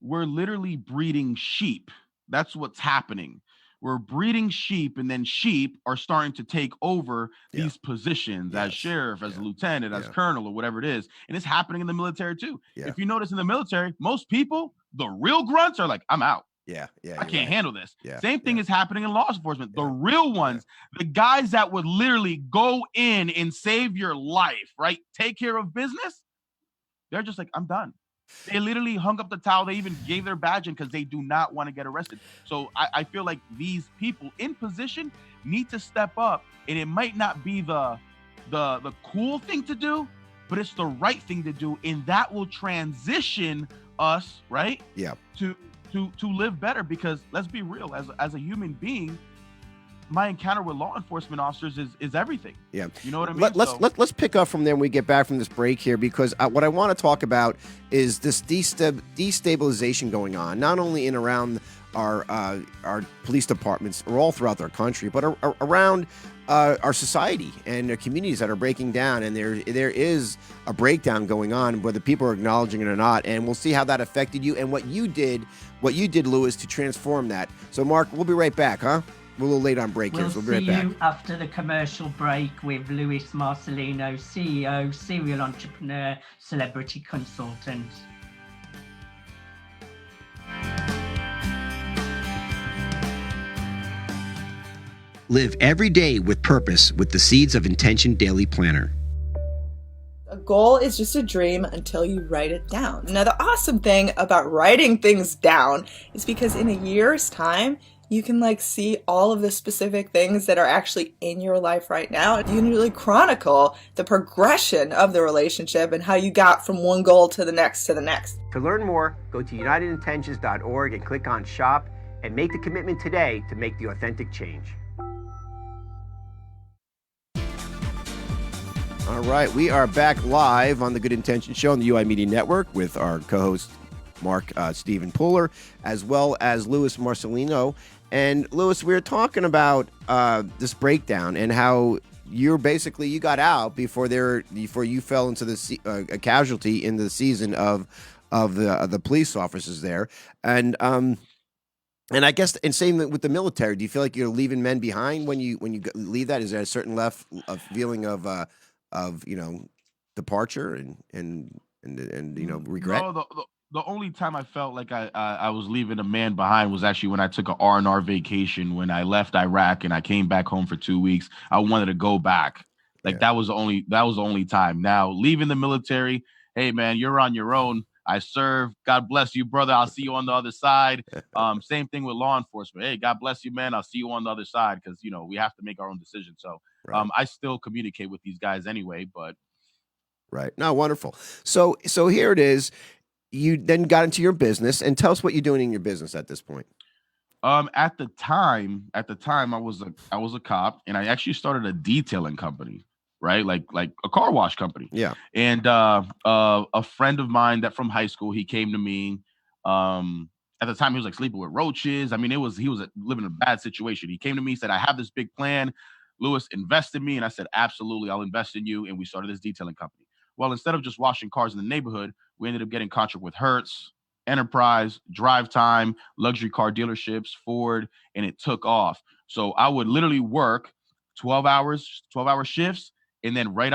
we're literally breeding sheep. That's what's happening. we're breeding sheep, and then sheep are starting to take over these positions as sheriff, as lieutenant, as colonel, or whatever it is. And it's happening in the military too. If you notice in the military, most people, the real grunts, are like, I'm out. I can't handle this. Same thing is happening in law enforcement. The real ones, the guys that would literally go in and save your life, right? Take care of business. They're just like, I'm done. They literally hung up the towel. They even gave their badge in because they do not want to get arrested. So I feel like these people in position need to step up, and it might not be the cool thing to do, but it's the right thing to do, and that will transition us, right? To live better, because let's be real, as a human being, my encounter with law enforcement officers is everything. You know what I mean? Let's pick up from there when we get back from this break here, because what I want to talk about is this destabilization going on, not only in around our police departments or all throughout our country, but around our society and our communities that are breaking down. And there is a breakdown going on, whether people are acknowledging it or not. And we'll see how that affected you and what you did, Luis, to transform that. So, Mark, we'll be right back, huh? We're a little late on break here, so we'll be right back. We'll see you after the commercial break with Luis Marcelino, CEO, serial entrepreneur, celebrity consultant. Live every day with purpose with the Seeds of Intention Daily Planner. A goal is just a dream until you write it down. Now, the awesome thing about writing things down is because in a year's time, you can see all of the specific things that are actually in your life right now. You can really chronicle the progression of the relationship and how you got from one goal to the next to the next. To learn more, go to unitedintentions.org and click on Shop and make the commitment today to make the authentic change. All right, we are back live on the Good Intentions Show on the UI Media Network with our co-host, Mark Stephen Puller, as well as Luis Marcelino. And Luis, we were talking about this breakdown and how you got out before you fell into a casualty in the season of the police officers there, and I guess, and same with the military. Do you feel like you're leaving men behind when you leave that? Is there a certain feeling of departure and regret? No, the only time I felt like I was leaving a man behind was actually when I took an R&R vacation. When I left Iraq and I came back home for 2 weeks, I wanted to go back. That was the only time. Now, leaving the military, hey man, you're on your own. I serve. God bless you, brother. I'll see you on the other side. Same thing with law enforcement. Hey, God bless you, man. I'll see you on the other side, because we have to make our own decisions. So I still communicate with these guys anyway. But right. No, wonderful. So here it is. You then got into your business, and tell us what you're doing in your business at this point. At the time, I was a cop, and I actually started a detailing company, right? Like a car wash company. Yeah. And a friend of mine that from high school, he came to me. At the time, he was sleeping with roaches. I mean, he was living in a bad situation. He came to me, said, I have this big plan. Luis, invest in me. And I said, absolutely, I'll invest in you. And we started this detailing company. Well, instead of just washing cars in the neighborhood, we ended up getting contract with Hertz, Enterprise, Drive Time, luxury car dealerships, Ford, and it took off. So I would literally work 12-hour shifts, and then right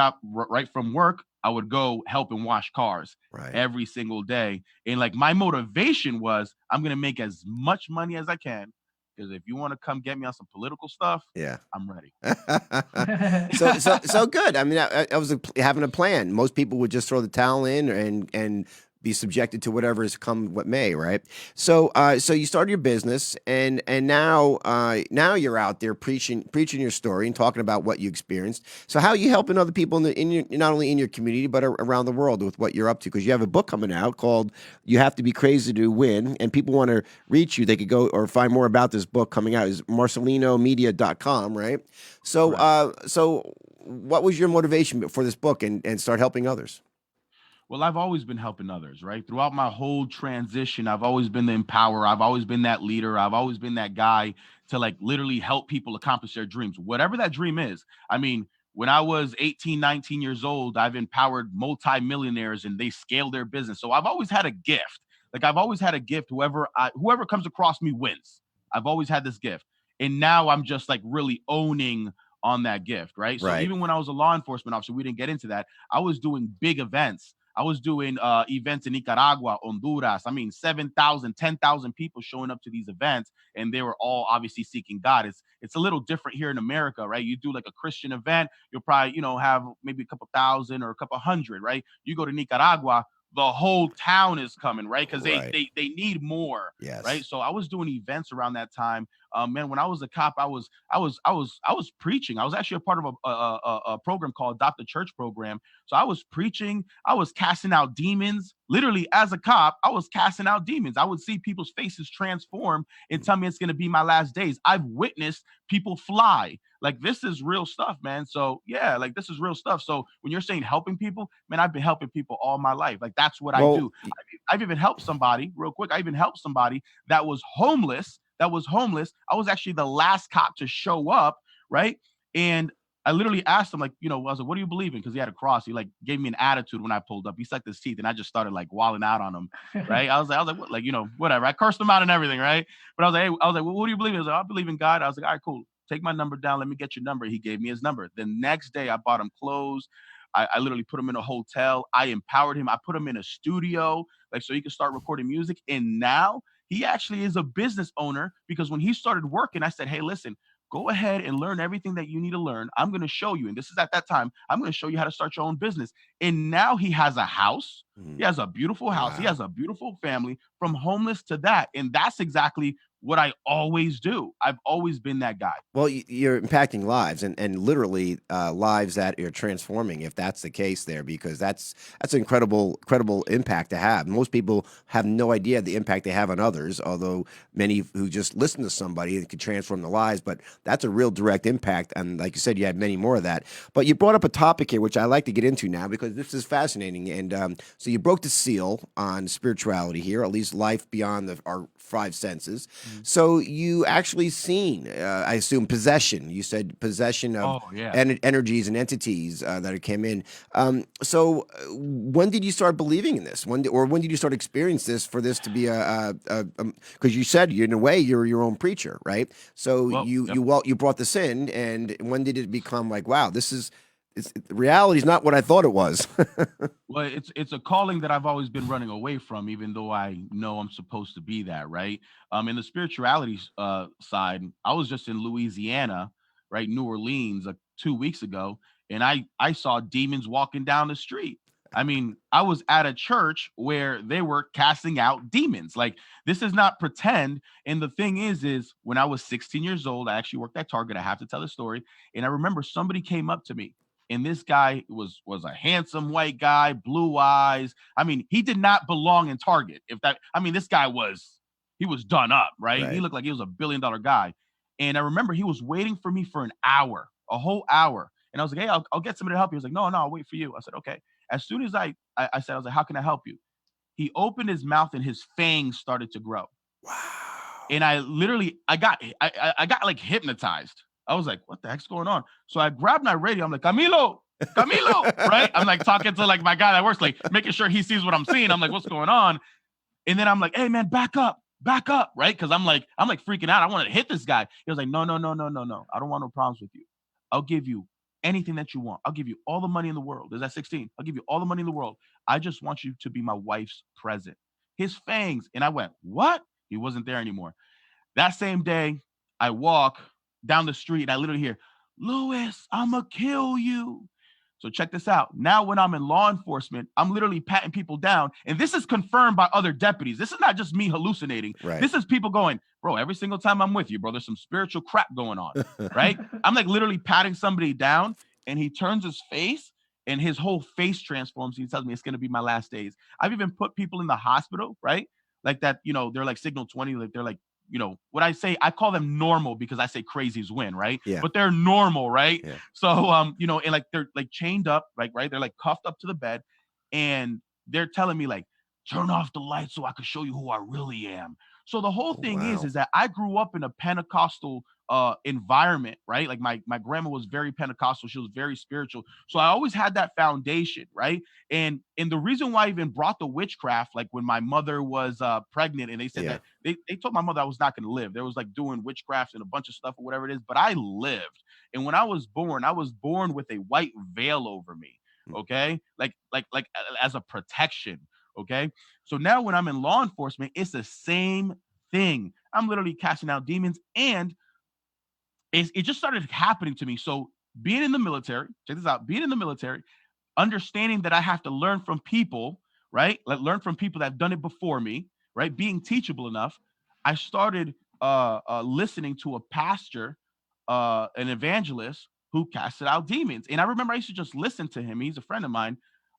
from work, I would go help and wash cars every single day. And my motivation was, I'm going to make as much money as I can, because if you want to come get me on some political stuff, I'm ready. so good. I mean, I was having a plan. Most people would just throw the towel in and be subjected to whatever has come what may, right? So you started your business, and now you're out there preaching your story and talking about what you experienced. So how are you helping other people not only in your community but around the world with what you're up to? Because you have a book coming out called "You Have to Be Crazy to Win," and people want to reach you. They could go or find more about this book coming out. Is marcelinomedia.com, right? So so what was your motivation for this book and start helping others? Well, I've always been helping others, right? Throughout my whole transition, I've always been the empowerer. I've always been that leader. I've always been that guy to literally help people accomplish their dreams, whatever that dream is. I mean, when I was 18, 19 years old, I've empowered multimillionaires and they scaled their business. So I've always had a gift. I've always had a gift. Whoever comes across me wins. I've always had this gift. And now I'm just like really owning on that gift, right? So Right. even when I was a law enforcement officer, we didn't get into that. I was doing big events. I was doing events in Nicaragua, Honduras. I mean, 7,000, 10,000 people showing up to these events, and they were all obviously seeking God. It's a little different here in America, right? You do like a Christian event, you'll probably, have maybe a couple thousand or a couple hundred, right? You go to Nicaragua, the whole town is coming, right? Because Right. they need more, right? Yes. So I was doing events around that time. Man, when I was a cop, I was preaching. I was actually a part of a program called Adopt the Church program. So I was preaching. I was casting out demons. Literally, as a cop, I was casting out demons. I would see people's faces transform and tell me it's going to be my last days. I've witnessed people fly. Like, this is real stuff, man. So yeah, like, this is real stuff. So when you're saying helping people, man, I've been helping people all my life. Like, that's what I Well, do. I've even helped somebody, real quick. I even helped somebody that was homeless. I was actually the last cop to show up, right? And I literally asked him, like, I was like, what do you believe in? Because he had a cross. He like gave me an attitude when I pulled up. He sucked his teeth, and I just started like wilding out on him, right? I was like, what? Like, whatever. I cursed him out and everything, right? But I was like, well, what do you believe in? He was like, I believe in God. I was like, all right, cool. Take my number down. Let me get your number. He gave me his number. The next day, I bought him clothes. I literally put him in a hotel. I empowered him. I put him in a studio, like, so he could start recording music. And now he actually is a business owner, because when he started working, I said, hey, listen, go ahead and learn everything that you need to learn. I'm going to show you. And this is at that time. I'm going to show you how to start your own business. And now he has a house. He has a beautiful house. Wow. He has a beautiful family, from homeless to that. And that's exactly what I always do. I've always been that guy. Well, you're impacting lives, and literally lives that you're transforming, if that's the case there, because that's an incredible impact to have. Most people have no idea the impact they have on others, although many who just listen to somebody can transform their lives. But that's a real direct impact, and like you said, you have many more of that. But you brought up a topic here, which I like to get into now, because this is fascinating. And so you broke the seal on spirituality here, at least life beyond our five senses. So you actually seen, I assume, possession. You said possession of energies and entities that came in. So when did you start believing in this? When did you start experiencing this, for this to be because you said, in a way, you're your own preacher, right? So you brought this in, and when did it become like, wow, reality is not what I thought it was? Well, it's a calling that I've always been running away from, even though I know I'm supposed to be that, right? In the spirituality side, I was just in Louisiana, right, New Orleans, 2 weeks ago, and I saw demons walking down the street. I mean, I was at a church where they were casting out demons. Like, this is not pretend. And the thing is when I was 16 years old, I actually worked at Target. I have to tell the story. And I remember somebody came up to me. And this guy was a handsome white guy, blue eyes. I mean, he did not belong in Target. This guy he was done up, right? He looked like he was $1 billion guy. And I remember he was waiting for me for an hour, a whole hour. And I was like, hey, I'll get somebody to help you. He was like, no, I'll wait for you. I said, okay. As soon as I said, I was like, how can I help you? He opened his mouth and his fangs started to grow. Wow. And I got like hypnotized. I was like, what the heck's going on? So I grabbed my radio. I'm like, Camilo, right? I'm like talking to like my guy that works, like making sure he sees what I'm seeing. I'm like, what's going on? And then I'm like, hey man, back up, right? Because I'm like freaking out. I want to hit this guy. He was like, no. I don't want no problems with you. I'll give you anything that you want. I'll give you all the money in the world. Is that 16? I'll give you all the money in the world. I just want you to be my wife's present. His fangs. And I went, what? He wasn't there anymore. That same day, I walk down the street and I literally hear, Luis, I'ma kill you. So check this out. Now, when I'm in law enforcement, I'm literally patting people down. And this is confirmed by other deputies. This is not just me hallucinating. Right. This is people going, bro, every single time I'm with you, bro, there's some spiritual crap going on, right? I'm like literally patting somebody down, and he turns his face and his whole face transforms. He tells me it's going to be my last days. I've even put people in the hospital, right? Like that, they're like signal 20, like they're like, what I say, I call them normal because I say crazies win, right? Yeah. But they're normal, right? Yeah. So, and like they're like chained up, like, right? They're like cuffed up to the bed, and they're telling me like, turn off the lights so I can show you who I really am. So the whole thing is that I grew up in a Pentecostal environment, right? Like my grandma was very Pentecostal. She was very spiritual. So I always had that foundation, right? And the reason why I even brought the witchcraft, like when my mother was pregnant and they said that they told my mother I was not going to live. There was like doing witchcraft and a bunch of stuff or whatever it is, but I lived. And when I was born with a white veil over me, okay? Like as a protection, okay? So now when I'm in law enforcement, it's the same thing. I'm literally casting out demons, and it just started happening to me. So being in the military, check this out, being in the military, understanding that I have to learn from people, right? Like learn from people that have done it before me, right? Being teachable enough, I started listening to a pastor, an evangelist who casted out demons. And I remember I used to just listen to him. He's a friend of mine.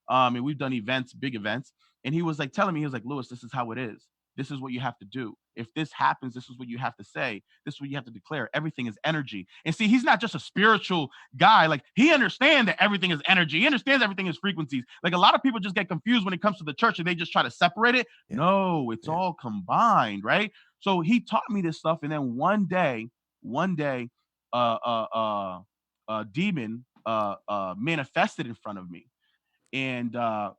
And we've done events, big events. And he was like telling me, he was like, Luis, this is how it is. This is what you have to do. If this happens, this is what you have to say. This is what you have to declare. Everything is energy. And see, he's not just a spiritual guy. Like he understands that everything is energy. He understands everything is frequencies. Like a lot of people just get confused when it comes to the church and they just try to separate it. Yeah. No, it's all combined, right? So he taught me this stuff. And then one day, a demon manifested in front of me. And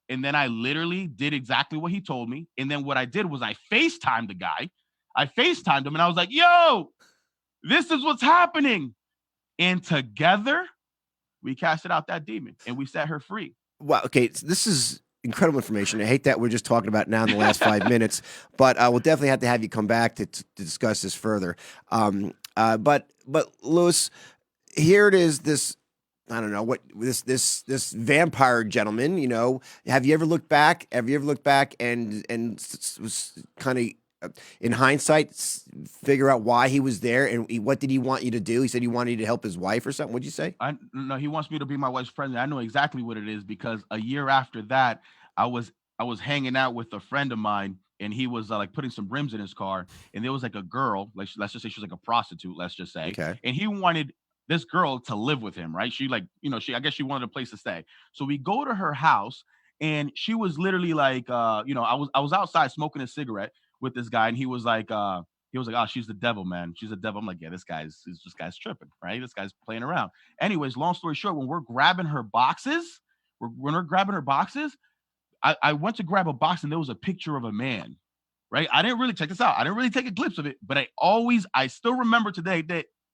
then I literally did exactly what he told me. And then what I did was I FaceTimed the guy. I FaceTimed him and I was like, yo, this is what's happening. And together we casted out that demon and we set her free. Wow. Okay. This is incredible information. I hate that we're just talking about it now in the last 5 minutes, but we'll definitely have to have you come back to discuss this further. But Luis, here it is, this, I don't know what this vampire gentleman, you know, have you ever looked back and was kind of in hindsight figure out why he was there and what did he want you to do? He said he wanted you to help his wife or something. What'd you say? No, he wants me to be my wife's friend. I know exactly what it is because a year after that, I was hanging out with a friend of mine and he was like putting some rims in his car and there was like a girl, like let's just say she was like a prostitute, let's just say. Okay. And he wanted this girl to live with him, right? She like, you know, I guess she wanted a place to stay. So we go to her house and she was literally like, you know, I was outside smoking a cigarette with this guy and he was like, oh, she's the devil, man. She's the devil. I'm like, yeah, this guy's tripping, right? This guy's playing around. Anyways, long story short, when we're grabbing her boxes, I went to grab a box and there was a picture of a man, right? I didn't really check this out. I didn't really take a glimpse of it, but I still remember today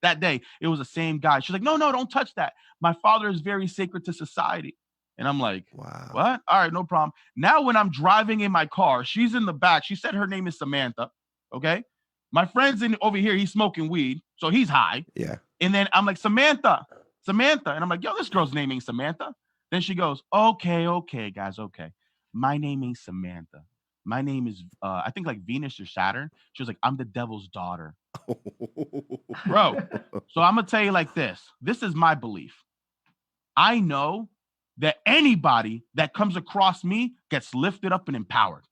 that day, it was the same guy. She's like, no, don't touch that. My father is very sacred to society. And I'm like, wow, what? All right, no problem. Now, when I'm driving in my car, she's in the back. She said her name is Samantha. Okay. My friend's over here. He's smoking weed. So he's high. Yeah. And then I'm like, Samantha. And I'm like, yo, this girl's name ain't Samantha. Then she goes, okay, guys. Okay. My name ain't Samantha. My name is, I think like Venus or Saturn. She was like, I'm the devil's daughter. Bro, so I'm going to tell you like this. This is my belief. I know that anybody that comes across me gets lifted up and empowered.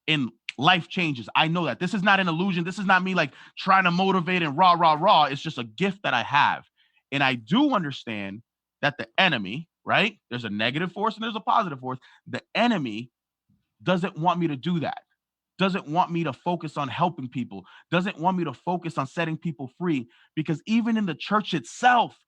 And life changes. I know that. This is not an illusion. This is not me like trying to motivate and rah. It's just a gift that I have. And I do understand that the enemy, right? There's a negative force and there's a positive force. The enemy doesn't want me to do that. Doesn't want me to focus on helping people. Doesn't want me to focus on setting people free. Because even in the church itself,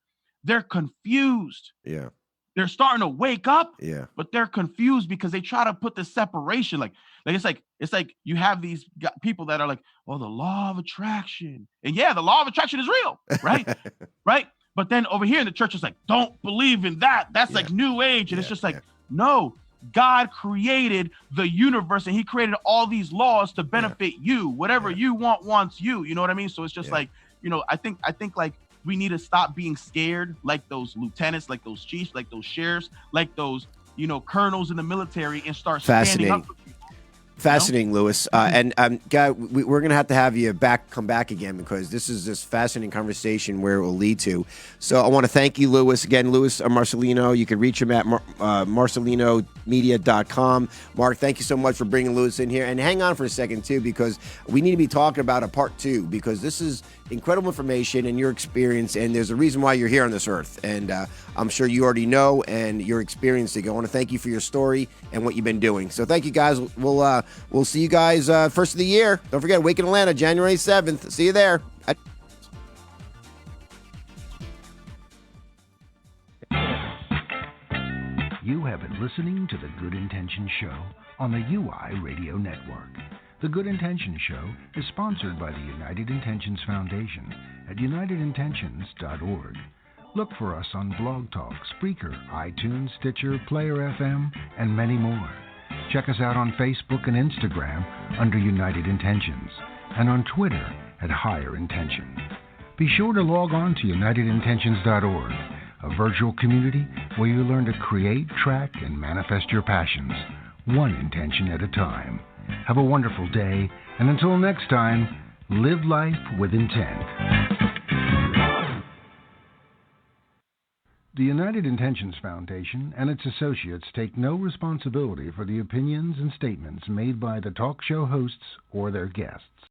they're confused. Yeah. They're starting to wake up. Yeah. But they're confused because they try to put the separation. Like it's like you have these people that are like, oh, the law of attraction. And yeah, the law of attraction is real, right? Right. But then over here in the church, it's like, don't believe in that. That's like new age. And it's just like, no. God created the universe and he created all these laws to benefit you. Whatever you want wants you. You know what I mean? So it's just like, you know, I think like we need to stop being scared like those lieutenants, like those chiefs, like those sheriffs, like those, you know, colonels in the military and start standing up for people. Fascinating, Luis. And guy, we're going to have you come back again because this is this fascinating conversation where it will lead to. So I want to thank you, Luis. Again, Luis Marcelino. You can reach him at marcelinomedia.com. Mark, thank you so much for bringing Luis in here. And hang on for a second, too, because we need to be talking about a part 2 because this is incredible information and your experience, and there's a reason why you're here on this earth. And I'm sure you already know, and you're experiencing. I want to thank you for your story and what you've been doing. So thank you, guys. We'll see you guys first of the year. Don't forget, Wake in Atlanta, January 7th. See you there. listening to The Good Intentions Show on the UI Radio Network. The Good Intentions Show is sponsored by the United Intentions Foundation at unitedintentions.org. Look for us on Blog Talk, Spreaker, iTunes, Stitcher, Player FM, and many more. Check us out on Facebook and Instagram under United Intentions, and on Twitter at Higher Intention. Be sure to log on to unitedintentions.org, a virtual community where you learn to create, track, and manifest your passions, one intention at a time. Have a wonderful day, and until next time, live life with intent. The United Intentions Foundation and its associates take no responsibility for the opinions and statements made by the talk show hosts or their guests.